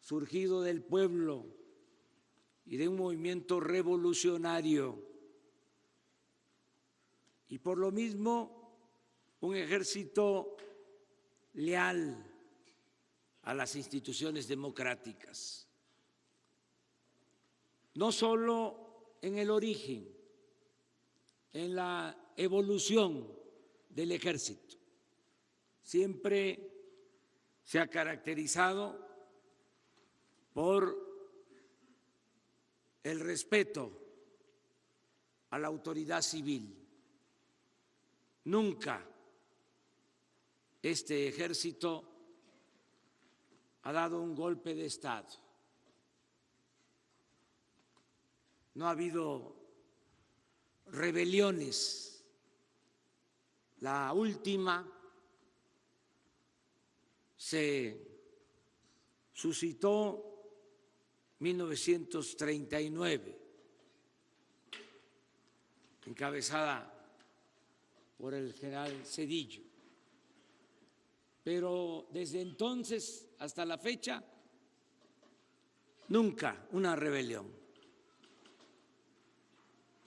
surgido del pueblo y de un movimiento revolucionario, y por lo mismo un ejército leal a las instituciones democráticas, no solo en el origen, en la evolución del ejército. Siempre se ha caracterizado por el respeto a la autoridad civil. Nunca este ejército ha dado un golpe de Estado. No ha habido rebeliones. La última se suscitó en 1939, encabezada por el general Zedillo. Pero desde entonces hasta la fecha, nunca una rebelión.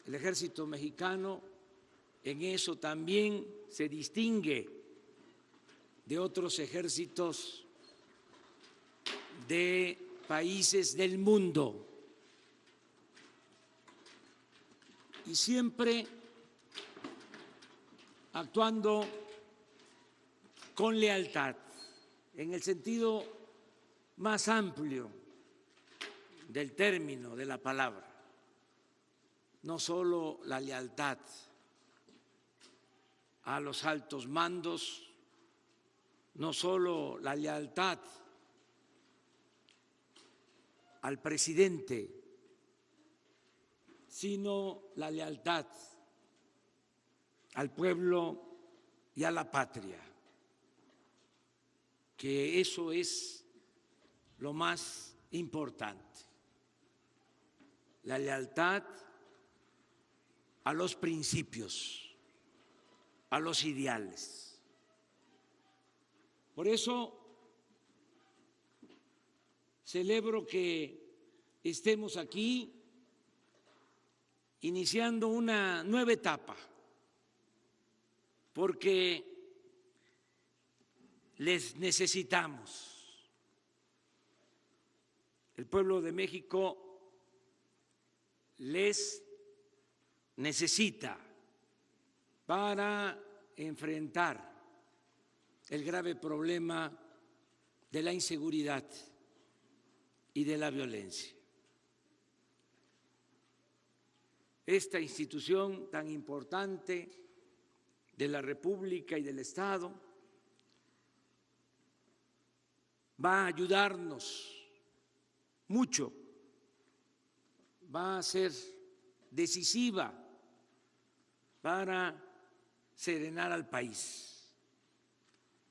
El ejército mexicano en eso también se distingue de otros ejércitos de países del mundo, y siempre actuando con lealtad, en el sentido más amplio del término, de la palabra. No solo la lealtad a los altos mandos, no solo la lealtad al presidente, sino la lealtad al pueblo y a la patria, que eso es lo más importante: la lealtad a los principios, a los ideales. Por eso celebro que estemos aquí iniciando una nueva etapa, porque les necesitamos. El pueblo de México les necesita para enfrentar el grave problema de la inseguridad y de la violencia. Esta institución tan importante de la República y del Estado va a ayudarnos mucho, va a ser decisiva para serenar al país,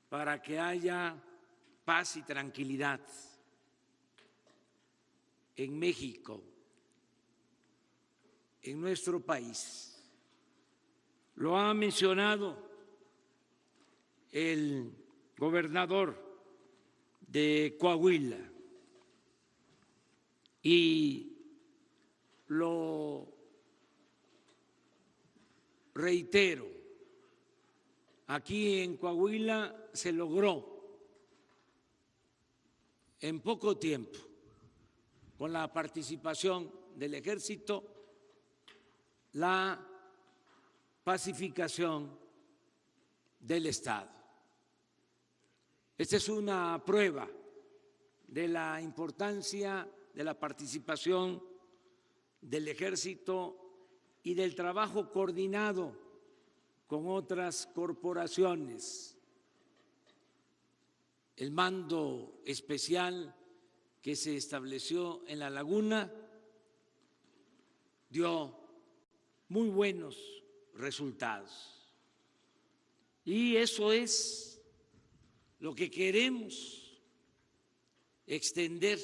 para que haya paz y tranquilidad en México, en nuestro país. Lo ha mencionado el gobernador de Coahuila y lo reitero: aquí en Coahuila se logró en poco tiempo, con la participación del Ejército, la pacificación del Estado. Esta es una prueba de la importancia de la participación del Ejército y del trabajo coordinado con otras corporaciones. El mando especial que se estableció en La Laguna dio muy buenos resultados. Y eso es lo que queremos extender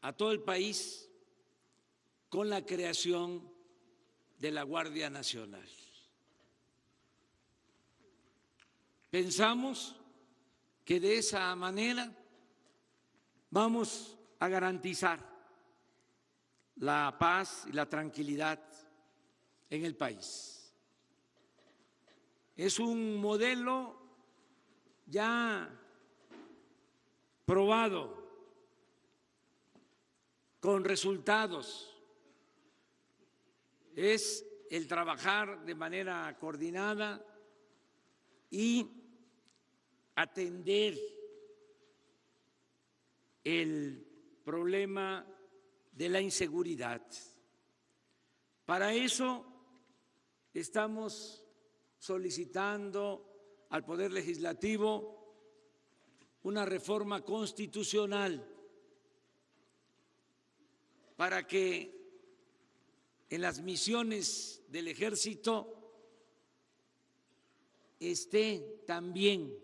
a todo el país con la creación de la Guardia Nacional. Pensamos que de esa manera vamos a garantizar la paz y la tranquilidad en el país. Es un modelo ya probado, con resultados. Es el trabajar de manera coordinada y atender el problema de la inseguridad. Para eso estamos solicitando al Poder Legislativo una reforma constitucional para que en las misiones del Ejército esté también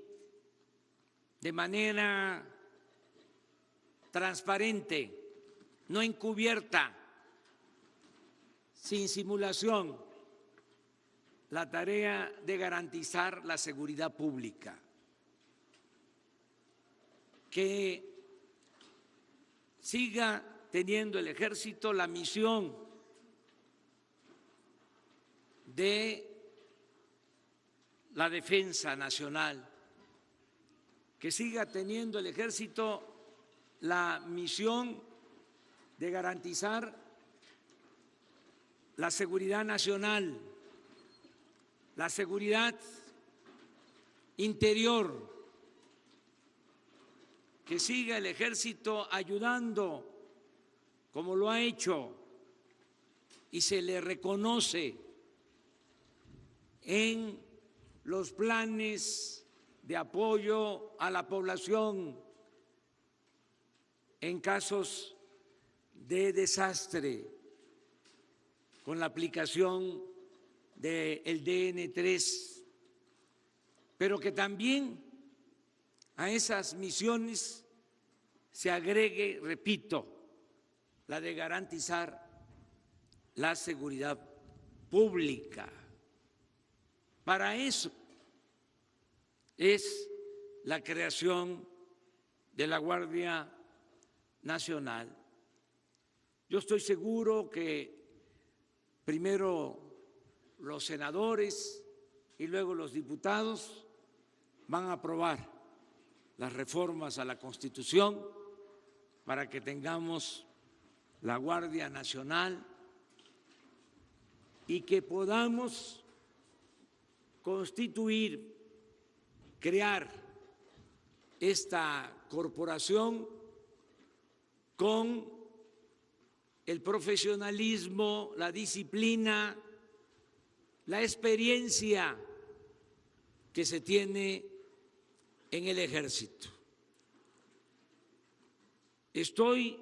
de manera transparente, no encubierta, sin simulación, la tarea de garantizar la seguridad pública, que siga teniendo el Ejército la misión de la defensa nacional, que siga teniendo el Ejército la misión de garantizar la seguridad nacional, la seguridad interior, que siga el Ejército ayudando como lo ha hecho y se le reconoce en los planes de apoyo a la población en casos de desastre, con la aplicación del DN3, pero que también a esas misiones se agregue, repito, la de garantizar la seguridad pública. Para eso es la creación de la Guardia Nacional. Yo estoy seguro que primero los senadores y luego los diputados van a aprobar las reformas a la Constitución para que tengamos la Guardia Nacional y que podamos constituir, crear esta corporación con el profesionalismo, la disciplina, la experiencia que se tiene en el Ejército. Estoy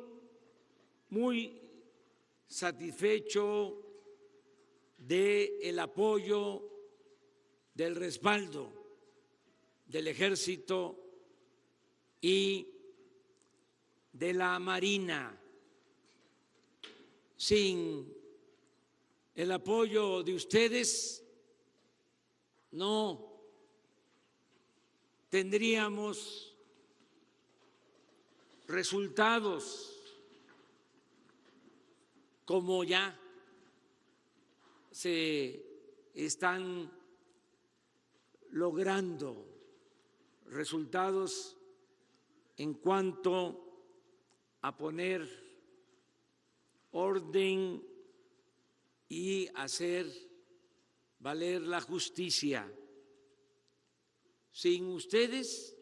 muy satisfecho del apoyo, del respaldo del Ejército y de la Marina. Sin el apoyo de ustedes no tendríamos resultados como ya se están logrando, resultados en cuanto a poner orden y hacer valer la justicia. Sin ustedes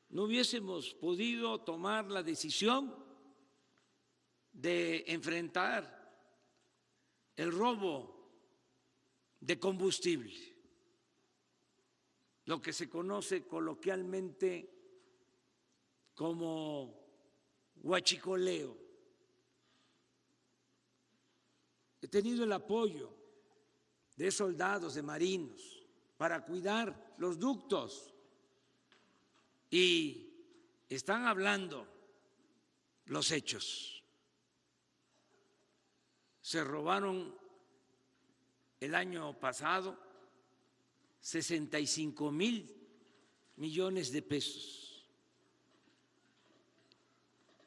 no hubiésemos podido tomar la decisión de enfrentar el robo de combustible, lo que se conoce coloquialmente como huachicoleo. He tenido el apoyo de soldados, de marinos, para cuidar los ductos y están hablando los hechos. Se robaron el año pasado 65,000 millones de pesos.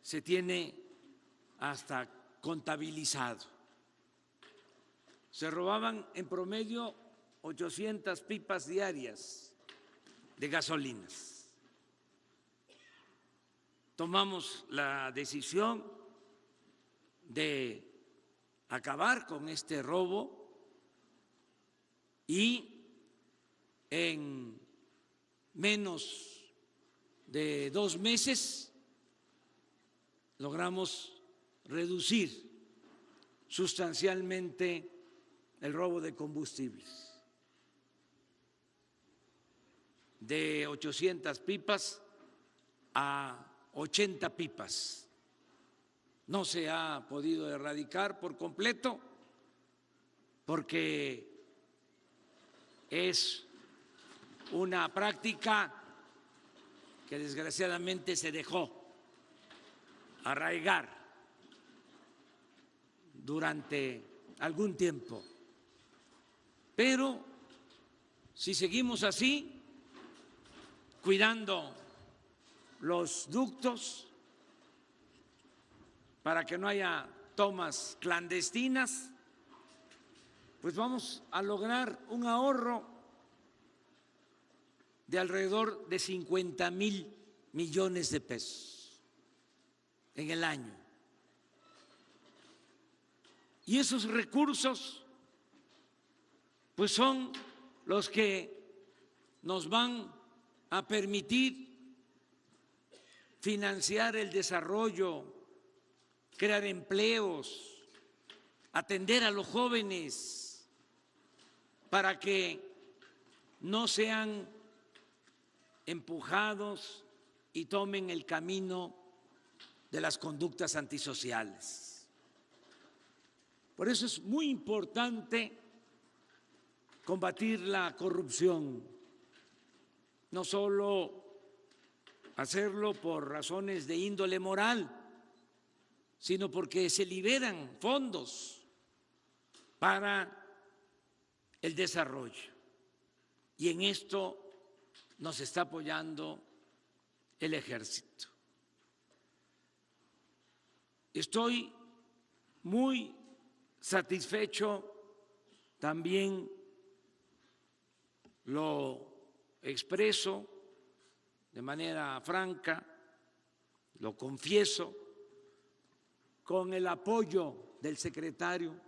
Se tiene hasta contabilizado. Se robaban en promedio 800 pipas diarias de gasolinas. Tomamos la decisión de acabar con este robo y en menos de 2 meses logramos reducir sustancialmente el robo de combustibles. De 800 pipas a 80 pipas. No se ha podido erradicar por completo porque es una práctica que desgraciadamente se dejó arraigar durante algún tiempo. Pero si seguimos así, cuidando los ductos para que no haya tomas clandestinas, pues vamos a lograr un ahorro de alrededor de 50,000 millones de pesos en el año. Y esos recursos pues son los que nos van a permitir financiar el desarrollo, crear empleos, atender a los jóvenes para que no sean empujados y tomen el camino de las conductas antisociales. Por eso es muy importante combatir la corrupción, no solo hacerlo por razones de índole moral, sino porque se liberan fondos para el desarrollo. Y en esto nos está apoyando el Ejército. Estoy muy satisfecho, también lo expreso de manera franca, lo confieso, con el apoyo del secretario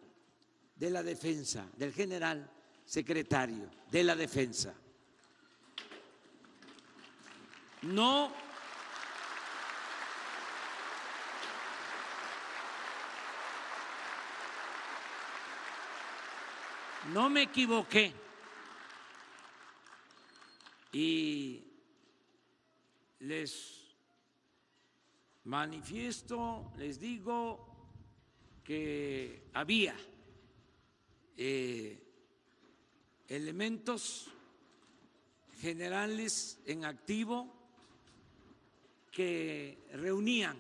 de la Defensa, del general secretario de la Defensa. No me equivoqué y les manifiesto, les digo que había elementos generales en activo que reunían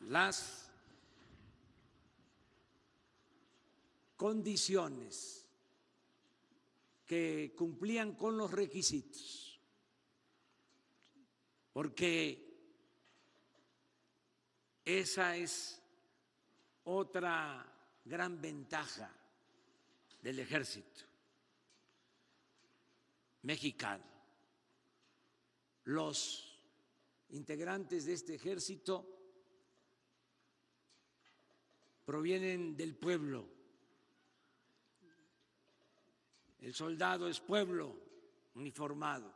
las condiciones, que cumplían con los requisitos, porque esa es otra gran ventaja del Ejército mexicano. Los integrantes de este ejército provienen del pueblo. El soldado es pueblo uniformado.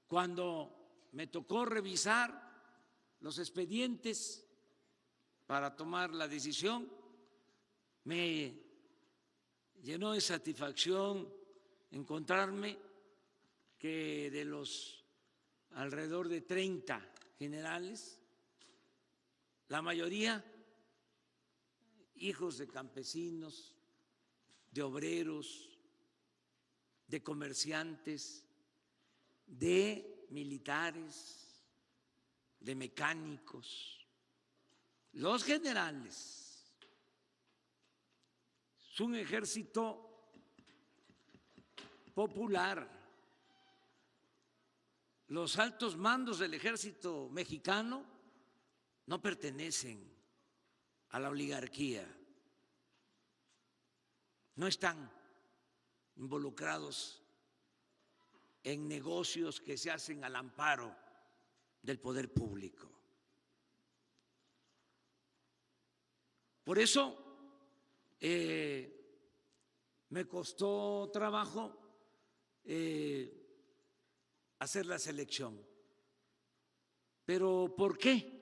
Cuando me tocó revisar los expedientes para tomar la decisión, me llenó de satisfacción encontrarme que de los alrededor de 30 generales, la mayoría hijos de campesinos, de obreros, de comerciantes, de militares, de mecánicos. Los generales, es un ejército popular. Los altos mandos del ejército mexicano no pertenecen a la oligarquía, no están involucrados en negocios que se hacen al amparo del poder público. Por eso me costó trabajo hacer la selección. ¿Pero por qué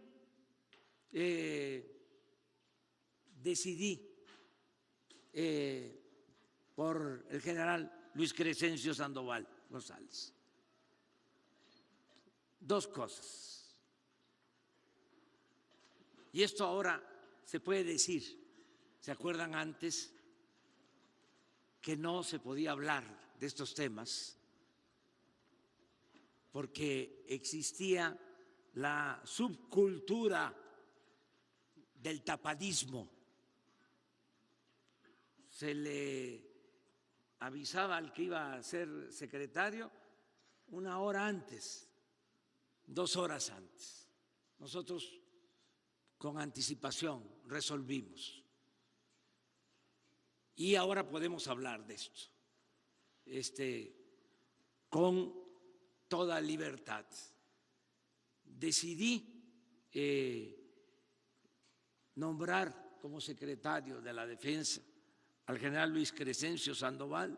decidí por el general Luis Crescencio Sandoval González? Dos cosas. Y esto ahora se puede decir. ¿Se acuerdan antes que no se podía hablar de estos temas porque existía la subcultura del tapadismo? Se le avisaba al que iba a ser secretario 1 hora antes, 2 horas antes. Nosotros con anticipación resolvimos. Y ahora podemos hablar de esto, con toda libertad. Decidí nombrar como secretario de la Defensa al general Luis Crescencio Sandoval,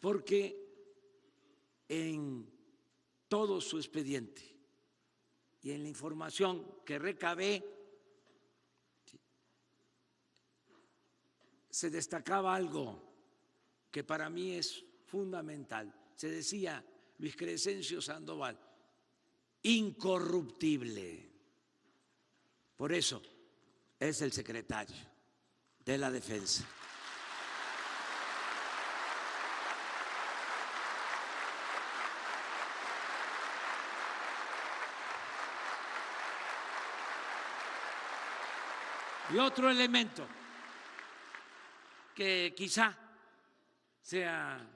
porque en todo su expediente y en la información que recabé se destacaba algo que para mí es fundamental. Se decía Luis Crescencio Sandoval, incorruptible. Por eso es el secretario de la Defensa. Y otro elemento que quizá sea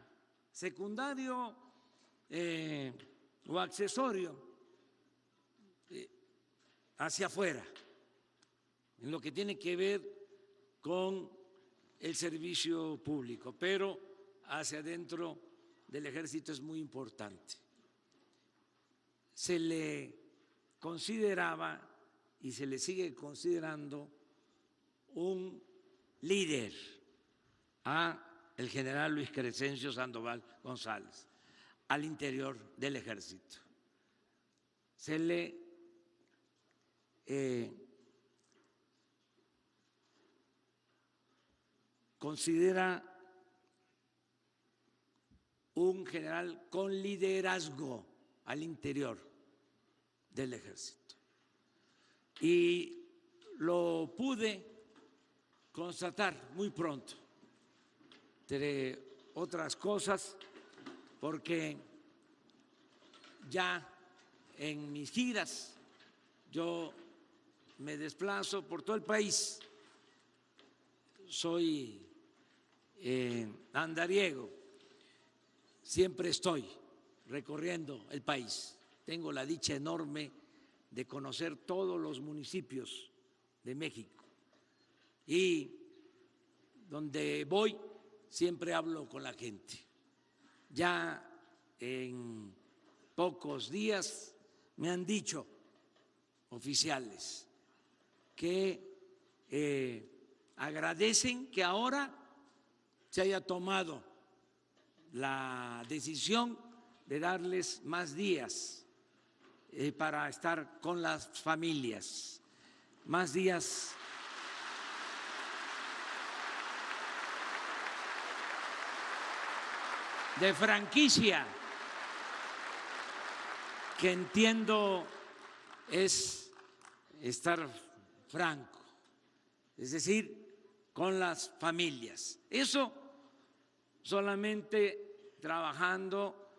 secundario o accesorio hacia afuera, en lo que tiene que ver con el servicio público, pero hacia adentro del Ejército es muy importante. Se le consideraba y se le sigue considerando un líder a el general Luis Crescencio Sandoval González al interior del Ejército. Se le considera un general con liderazgo al interior del Ejército. Y lo pude constatar muy pronto, entre otras cosas, porque ya en mis giras yo me desplazo por todo el país, soy andariego, siempre estoy recorriendo el país. Tengo la dicha enorme de conocer todos los municipios de México y donde voy siempre hablo con la gente. Ya en pocos días me han dicho oficiales que agradecen que ahora se haya tomado la decisión de darles más días para estar con las familias, más días de franquicia, que entiendo es estar franco, es decir, con las familias. Eso solamente trabajando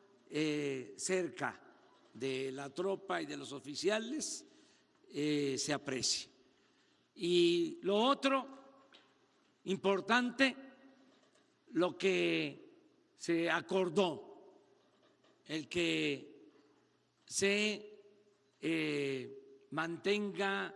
cerca de la tropa y de los oficiales se aprecia. Y lo otro importante, lo que se acordó, el que se mantenga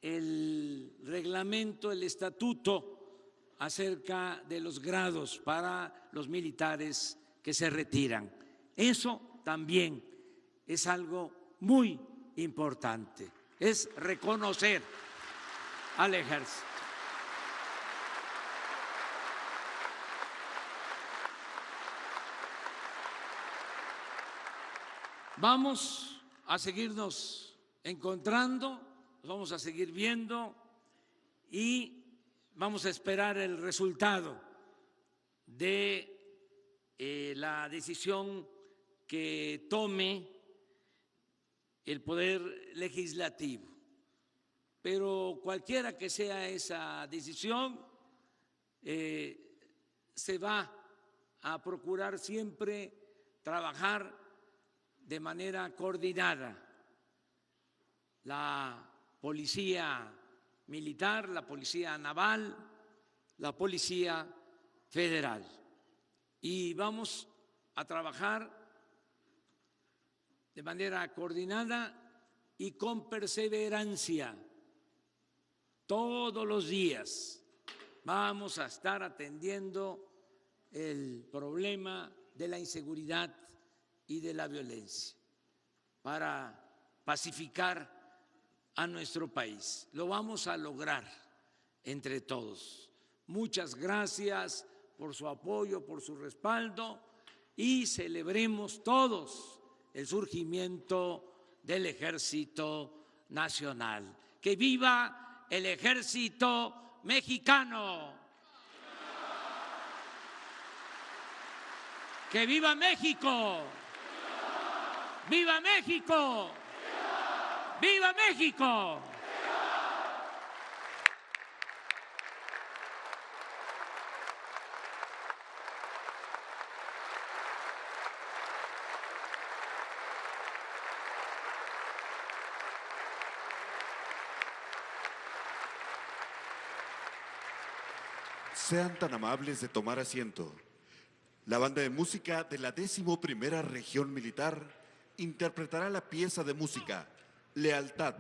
el reglamento, el estatuto acerca de los grados para los militares que se retiran. Eso también es algo muy importante, es reconocer al Ejército. Vamos a seguirnos encontrando, nos vamos a seguir viendo y vamos a esperar el resultado de la decisión que tome el Poder Legislativo. Pero cualquiera que sea esa decisión, se va a procurar siempre trabajar de manera coordinada. La Policía Militar, la Policía Naval, la Policía Federal. Y vamos a trabajar de manera coordinada y con perseverancia. Todos los días vamos a estar atendiendo el problema de la inseguridad y de la violencia para pacificar a nuestro país. Lo vamos a lograr entre todos. Muchas gracias por su apoyo, por su respaldo y celebremos todos el surgimiento del Ejército Nacional. ¡Que viva el Ejército Mexicano! ¡Que viva México! ¡Viva México! ¡Viva México! Sean tan amables de tomar asiento. La banda de música de la 11ª Región Militar interpretará la pieza de música Lealtad.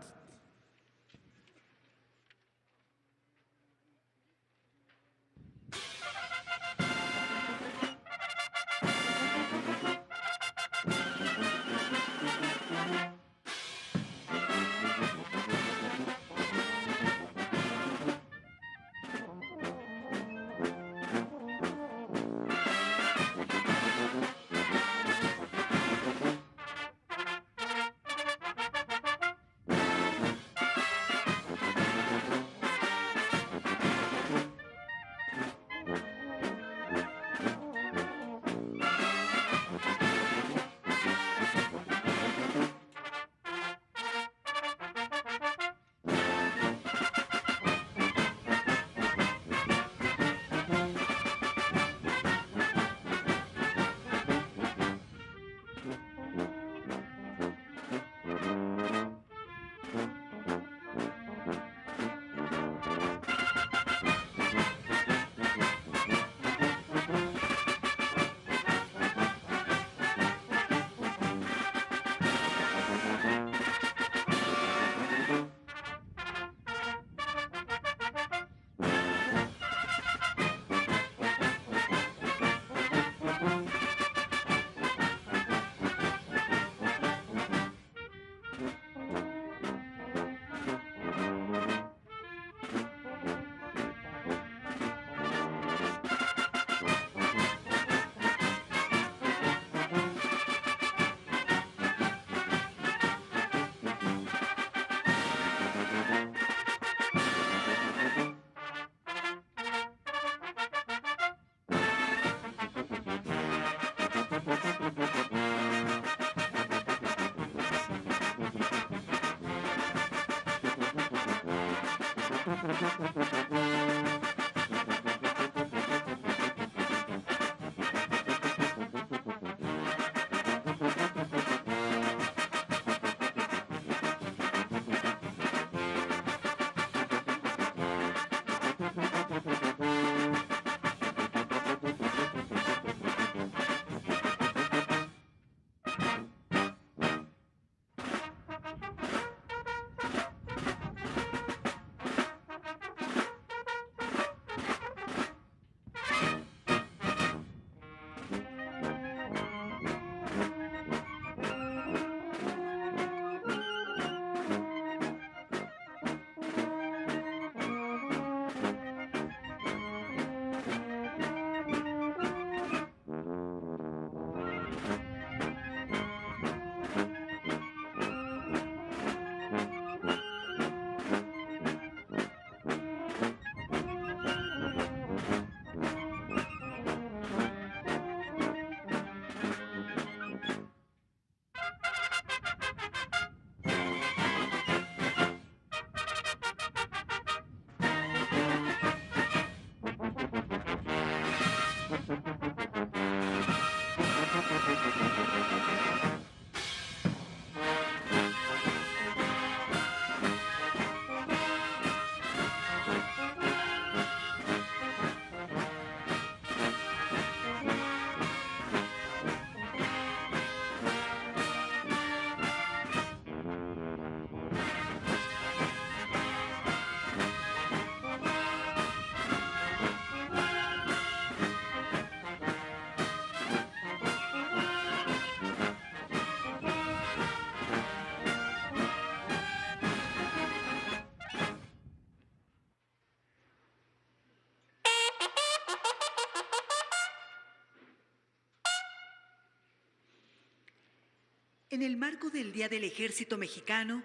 En el marco del Día del Ejército Mexicano,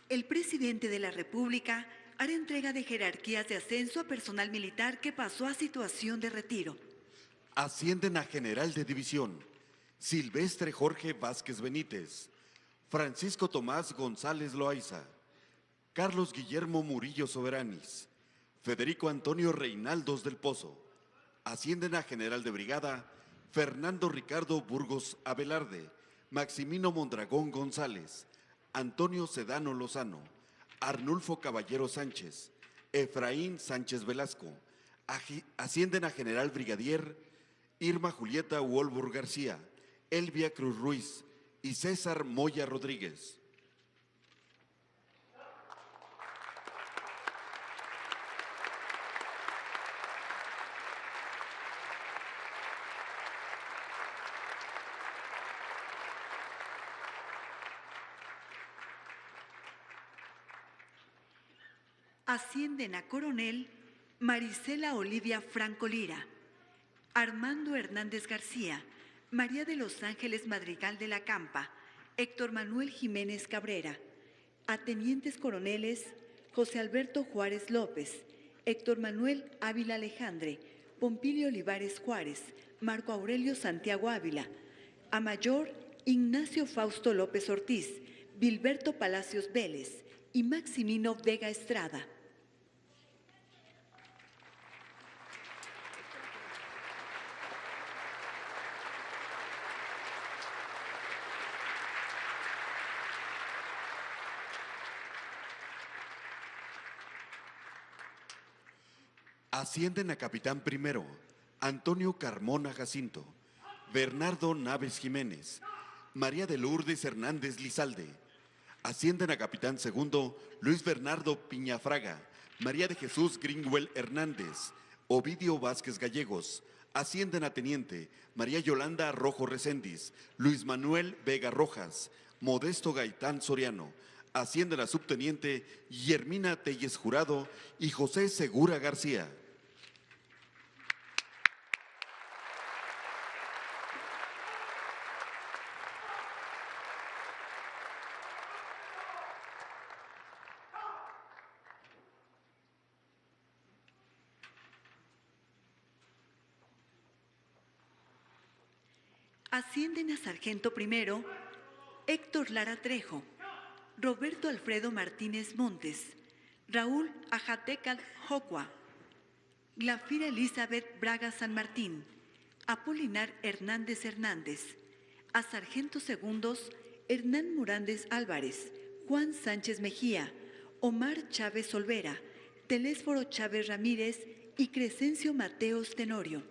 el presidente de la República hará entrega de jerarquías de ascenso a personal militar que pasó a situación de retiro. Ascienden a general de división Silvestre Jorge Vázquez Benítez, Francisco Tomás González Loaiza, Carlos Guillermo Murillo Soberanis, Federico Antonio Reinaldos del Pozo. Ascienden a general de brigada Fernando Ricardo Burgos Abelarde, Maximino Mondragón González, Antonio Sedano Lozano, Arnulfo Caballero Sánchez, Efraín Sánchez Velasco, Ascienden a general brigadier Irma Julieta Wolburg García, Elvia Cruz Ruiz y César Moya Rodríguez. Ascienden a coronel Marisela Olivia Franco Lira, Armando Hernández García, María de los Ángeles Madrigal de la Campa, Héctor Manuel Jiménez Cabrera. A tenientes coroneles José Alberto Juárez López, Héctor Manuel Ávila Alejandre, Pompilio Olivares Juárez, Marco Aurelio Santiago Ávila. A mayor Ignacio Fausto López Ortiz, Bilberto Palacios Vélez y Maximino Vega Estrada. Ascienden a capitán primero Antonio Carmona Jacinto, Bernardo Naves Jiménez, María de Lourdes Hernández Lizalde. Ascienden a capitán segundo Luis Bernardo Piñafraga, María de Jesús Greenwell Hernández, Ovidio Vázquez Gallegos. Ascienden a teniente María Yolanda Rojo Recendis, Luis Manuel Vega Rojas, Modesto Gaitán Soriano. Ascienden a subteniente Guillermina Telles Jurado y José Segura García. Ascienden a sargento primero Héctor Lara Trejo, Roberto Alfredo Martínez Montes, Raúl Ajatecal Jocua, Glafira Elizabeth Braga San Martín, Apolinar Hernández Hernández. A sargentos segundos Hernán Murández Álvarez, Juan Sánchez Mejía, Omar Chávez Olvera, Telésforo Chávez Ramírez y Crescencio Mateos Tenorio.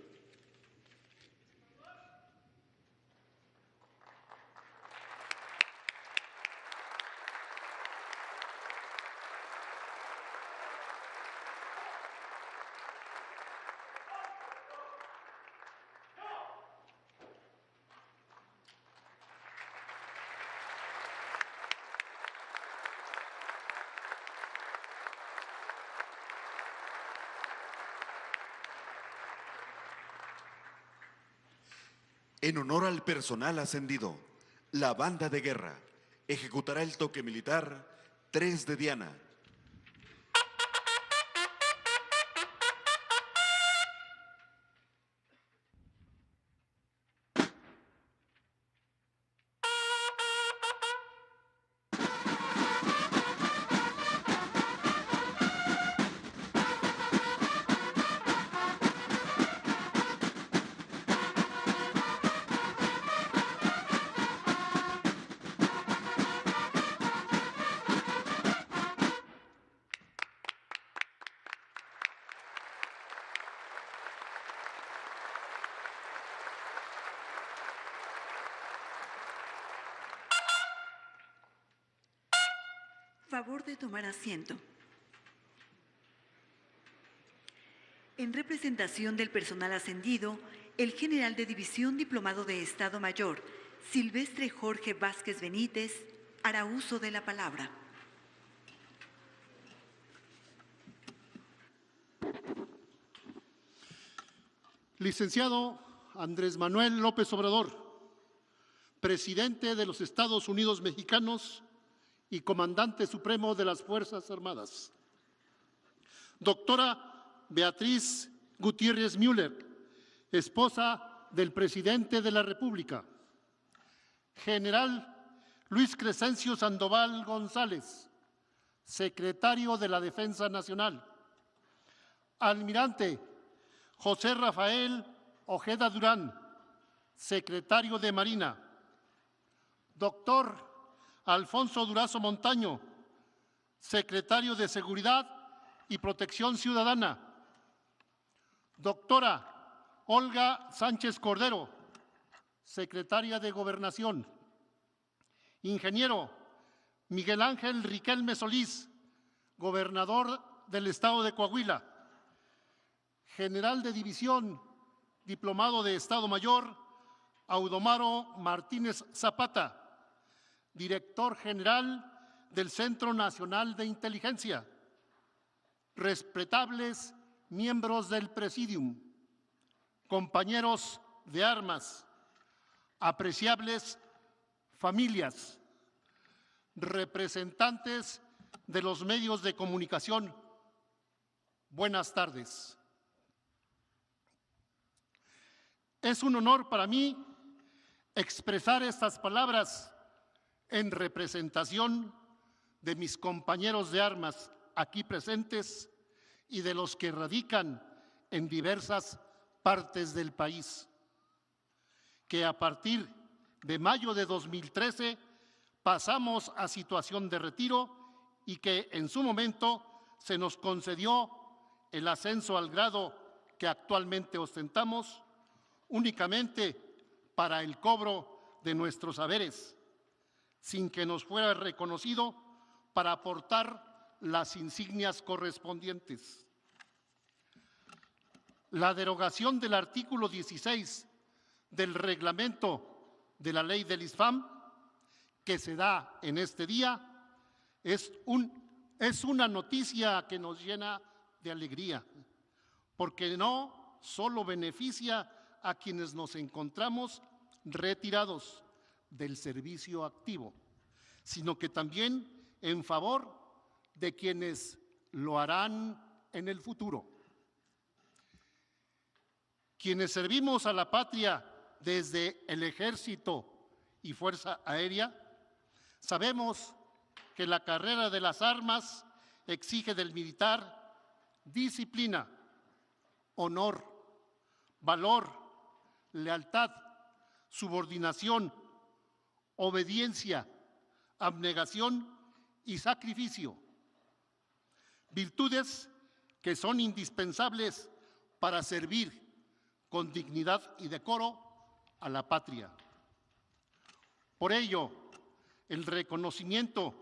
En honor al personal ascendido, la banda de guerra ejecutará el toque militar 3 de Diana. Favor de tomar asiento. En representación del personal ascendido, el general de división diplomado de Estado Mayor, Silvestre Jorge Vázquez Benítez, hará uso de la palabra. Licenciado Andrés Manuel López Obrador, presidente de los Estados Unidos Mexicanos y comandante supremo de las Fuerzas Armadas. Doctora Beatriz Gutiérrez Müller, esposa del presidente de la República. General Luis Crescencio Sandoval González, secretario de la Defensa Nacional. Almirante José Rafael Ojeda Durán, secretario de Marina. Doctor Alfonso Durazo Montaño, secretario de Seguridad y Protección Ciudadana. Doctora Olga Sánchez Cordero, secretaria de Gobernación. Ingeniero Miguel Ángel Riquelme Solís, gobernador del Estado de Coahuila. General de División, diplomado de Estado Mayor, Audomaro Martínez Zapata, director general del Centro Nacional de Inteligencia. Respetables miembros del Presidium, compañeros de armas, apreciables familias, representantes de los medios de comunicación, buenas tardes. Es un honor para mí expresar estas palabras en representación de mis compañeros de armas aquí presentes y de los que radican en diversas partes del país, que a partir de mayo de 2013 pasamos a situación de retiro y que en su momento se nos concedió el ascenso al grado que actualmente ostentamos únicamente para el cobro de nuestros saberes, sin que nos fuera reconocido para aportar las insignias correspondientes. La derogación del artículo 16 del reglamento de la ley del ISFAM, que se da en este día, es una noticia que nos llena de alegría, porque no solo beneficia a quienes nos encontramos retirados del servicio activo, sino que también en favor de quienes lo harán en el futuro. Quienes servimos a la patria desde el Ejército y Fuerza Aérea, sabemos que la carrera de las armas exige del militar disciplina, honor, valor, lealtad, subordinación, obediencia, abnegación y sacrificio. Virtudes que son indispensables para servir con dignidad y decoro a la patria. Por ello, el reconocimiento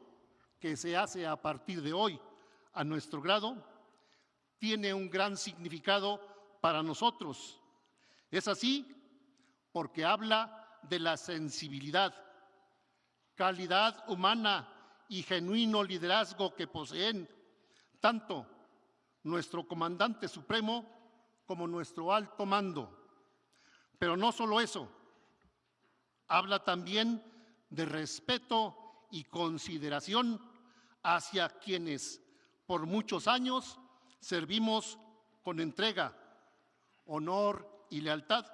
que se hace a partir de hoy a nuestro grado tiene un gran significado para nosotros. Es así porque habla de la sensibilidad, calidad humana y genuino liderazgo que poseen tanto nuestro comandante supremo como nuestro alto mando. Pero no solo eso, habla también de respeto y consideración hacia quienes por muchos años servimos con entrega, honor y lealtad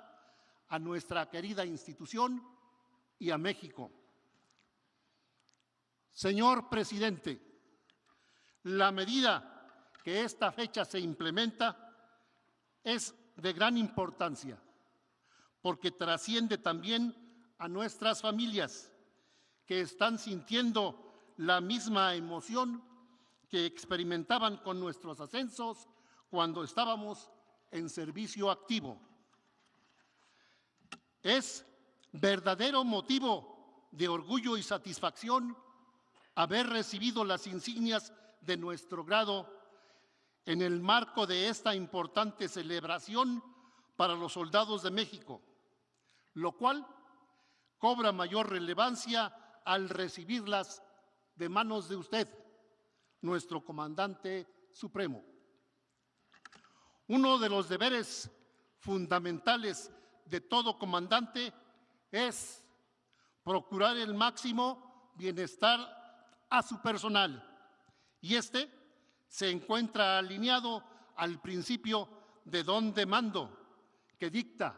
a nuestra querida institución y a México. Señor presidente, la medida que esta fecha se implementa es de gran importancia porque trasciende también a nuestras familias que están sintiendo la misma emoción que experimentaban con nuestros ascensos cuando estábamos en servicio activo. Es verdadero motivo de orgullo y satisfacción haber recibido las insignias de nuestro grado en el marco de esta importante celebración para los soldados de México, lo cual cobra mayor relevancia al recibirlas de manos de usted, nuestro comandante supremo. Uno de los deberes fundamentales de todo comandante es procurar el máximo bienestar a su personal, y este se encuentra alineado al principio de don de mando, que dicta: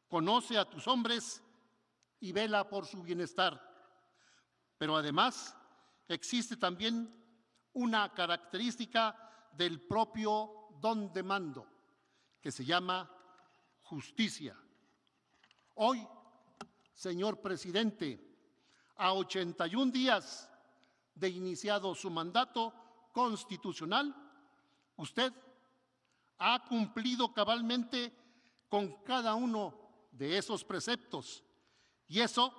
conoce a tus hombres y vela por su bienestar. Pero además existe también una característica del propio don de mando, que se llama justicia. Hoy, señor presidente, a 81 días de iniciado su mandato constitucional, usted ha cumplido cabalmente con cada uno de esos preceptos, y eso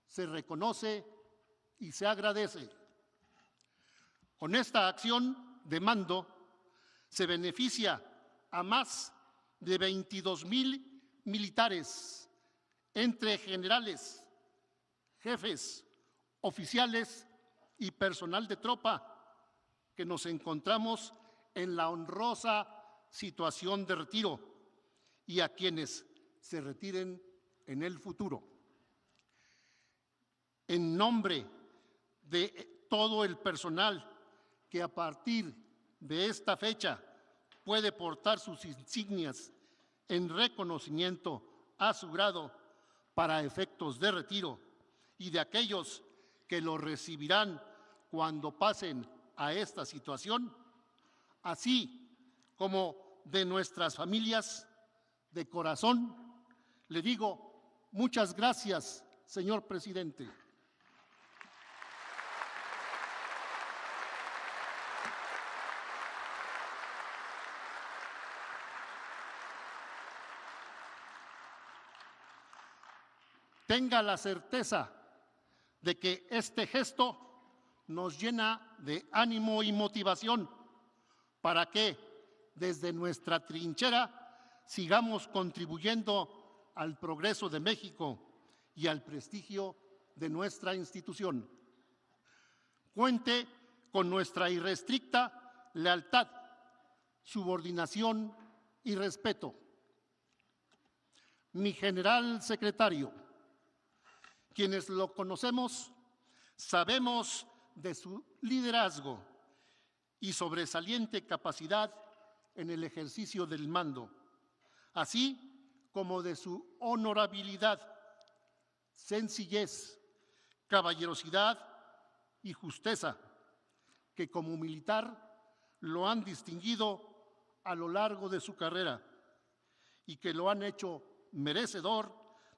se reconoce y se agradece. Con esta acción de mando se beneficia a más de 22,000 militares, entre generales, jefes, oficiales y personal de tropa, que nos encontramos en la honrosa situación de retiro, y a quienes se retiren en el futuro. En nombre de todo el personal que a partir de esta fecha puede portar sus insignias en reconocimiento a su grado para efectos de retiro, y de aquellos que lo recibirán cuando pasen a esta situación, así como de nuestras familias, de corazón, le digo muchas gracias, señor presidente. Tenga la certeza de que este gesto nos llena de ánimo y motivación para que desde nuestra trinchera sigamos contribuyendo al progreso de México y al prestigio de nuestra institución. Cuente con nuestra irrestricta lealtad, subordinación y respeto. Mi general secretario, quienes lo conocemos, sabemos de su liderazgo y sobresaliente capacidad en el ejercicio del mando, así como de su honorabilidad, sencillez, caballerosidad y justeza, que como militar lo han distinguido a lo largo de su carrera y que lo han hecho merecedor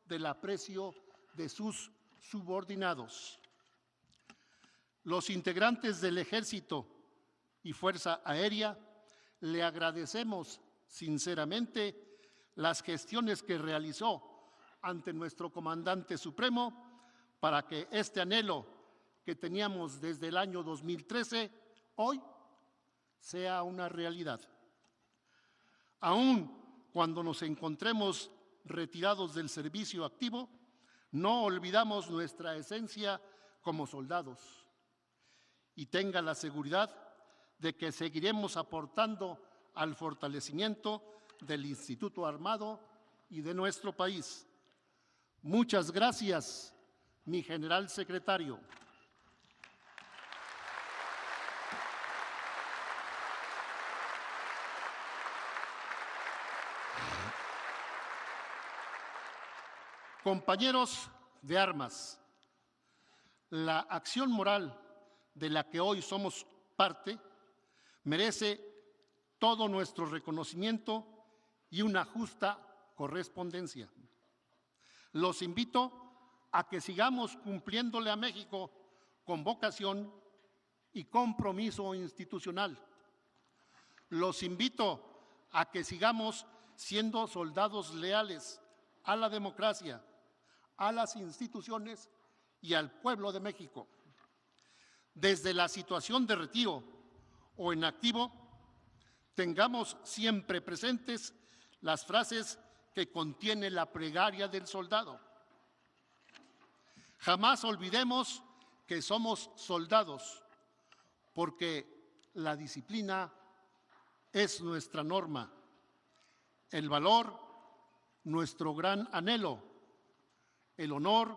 del aprecio de sus subordinados. Los integrantes del Ejército y Fuerza Aérea le agradecemos sinceramente las gestiones que realizó ante nuestro Comandante Supremo para que este anhelo que teníamos desde el año 2013 hoy sea una realidad. Aún cuando nos encontremos retirados del servicio activo, no olvidamos nuestra esencia como soldados, y tenga la seguridad de que seguiremos aportando al fortalecimiento del Instituto Armado y de nuestro país. Muchas gracias, mi general secretario. Compañeros de armas, la acción moral de la que hoy somos parte merece todo nuestro reconocimiento y una justa correspondencia. Los invito a que sigamos cumpliéndole a México con vocación y compromiso institucional. Los invito a que sigamos siendo soldados leales a la democracia, a las instituciones y al pueblo de México. Desde la situación de retiro o en activo, tengamos siempre presentes las frases que contiene la plegaria del soldado. Jamás olvidemos que somos soldados, porque la disciplina es nuestra norma, el valor, nuestro gran anhelo, el honor,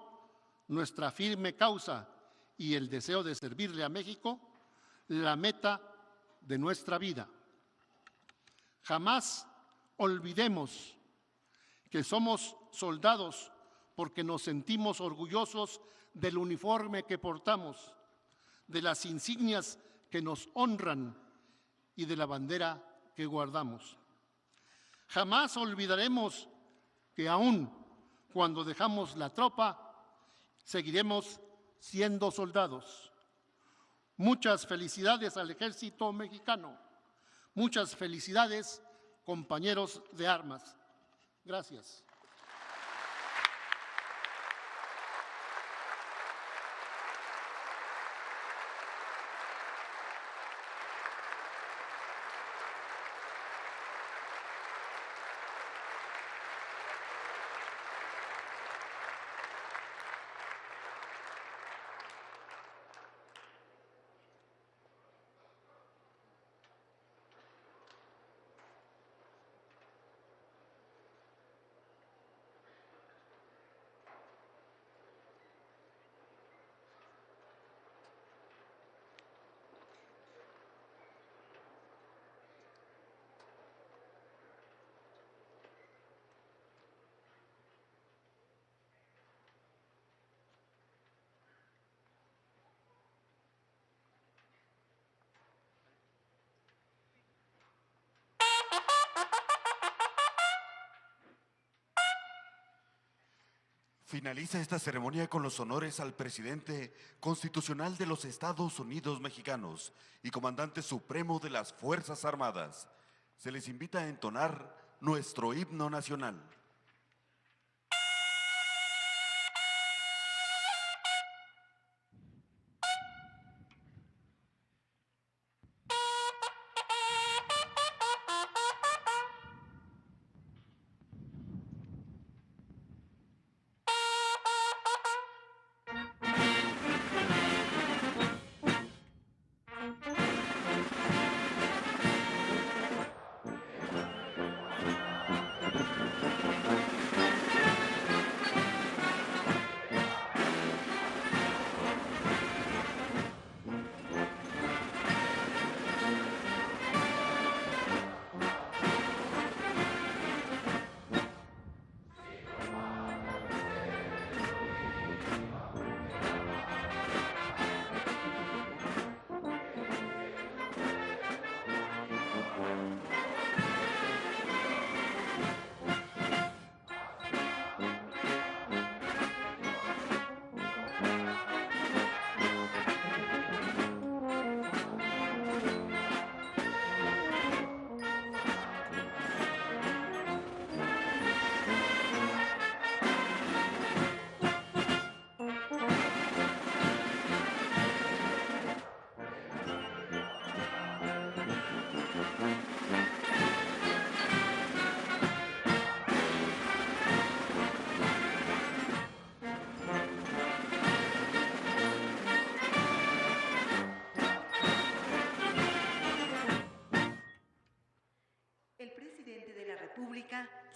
nuestra firme causa, y el deseo de servirle a México, la meta de nuestra vida. Jamás olvidemos que somos soldados porque nos sentimos orgullosos del uniforme que portamos, de las insignias que nos honran y de la bandera que guardamos. Jamás olvidaremos que aún cuando dejamos la tropa, seguiremos siendo soldados. Muchas felicidades al Ejército Mexicano Muchas felicidades, compañeros de armas. Gracias. Finaliza esta ceremonia con los honores al presidente constitucional de los Estados Unidos mexicanos y comandante supremo de las Fuerzas Armadas. Se les invita a entonar nuestro himno nacional.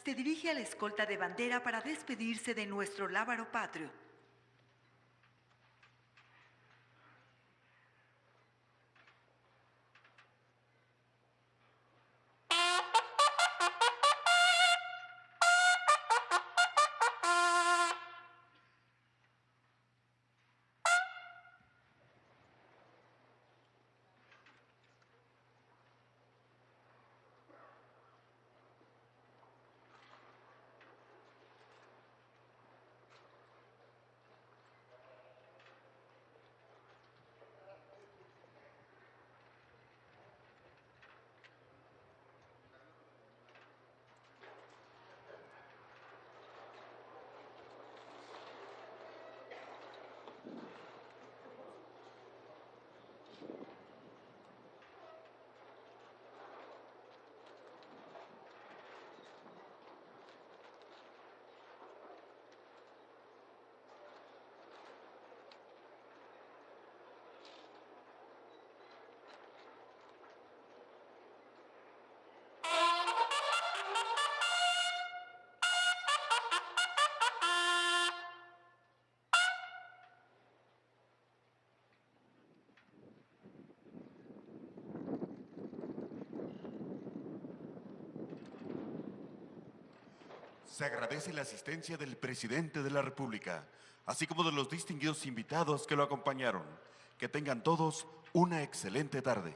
Se dirige a la escolta de bandera para despedirse de nuestro lábaro patrio. Se agradece la asistencia del presidente de la República, así como de los distinguidos invitados que lo acompañaron. Que tengan todos una excelente tarde.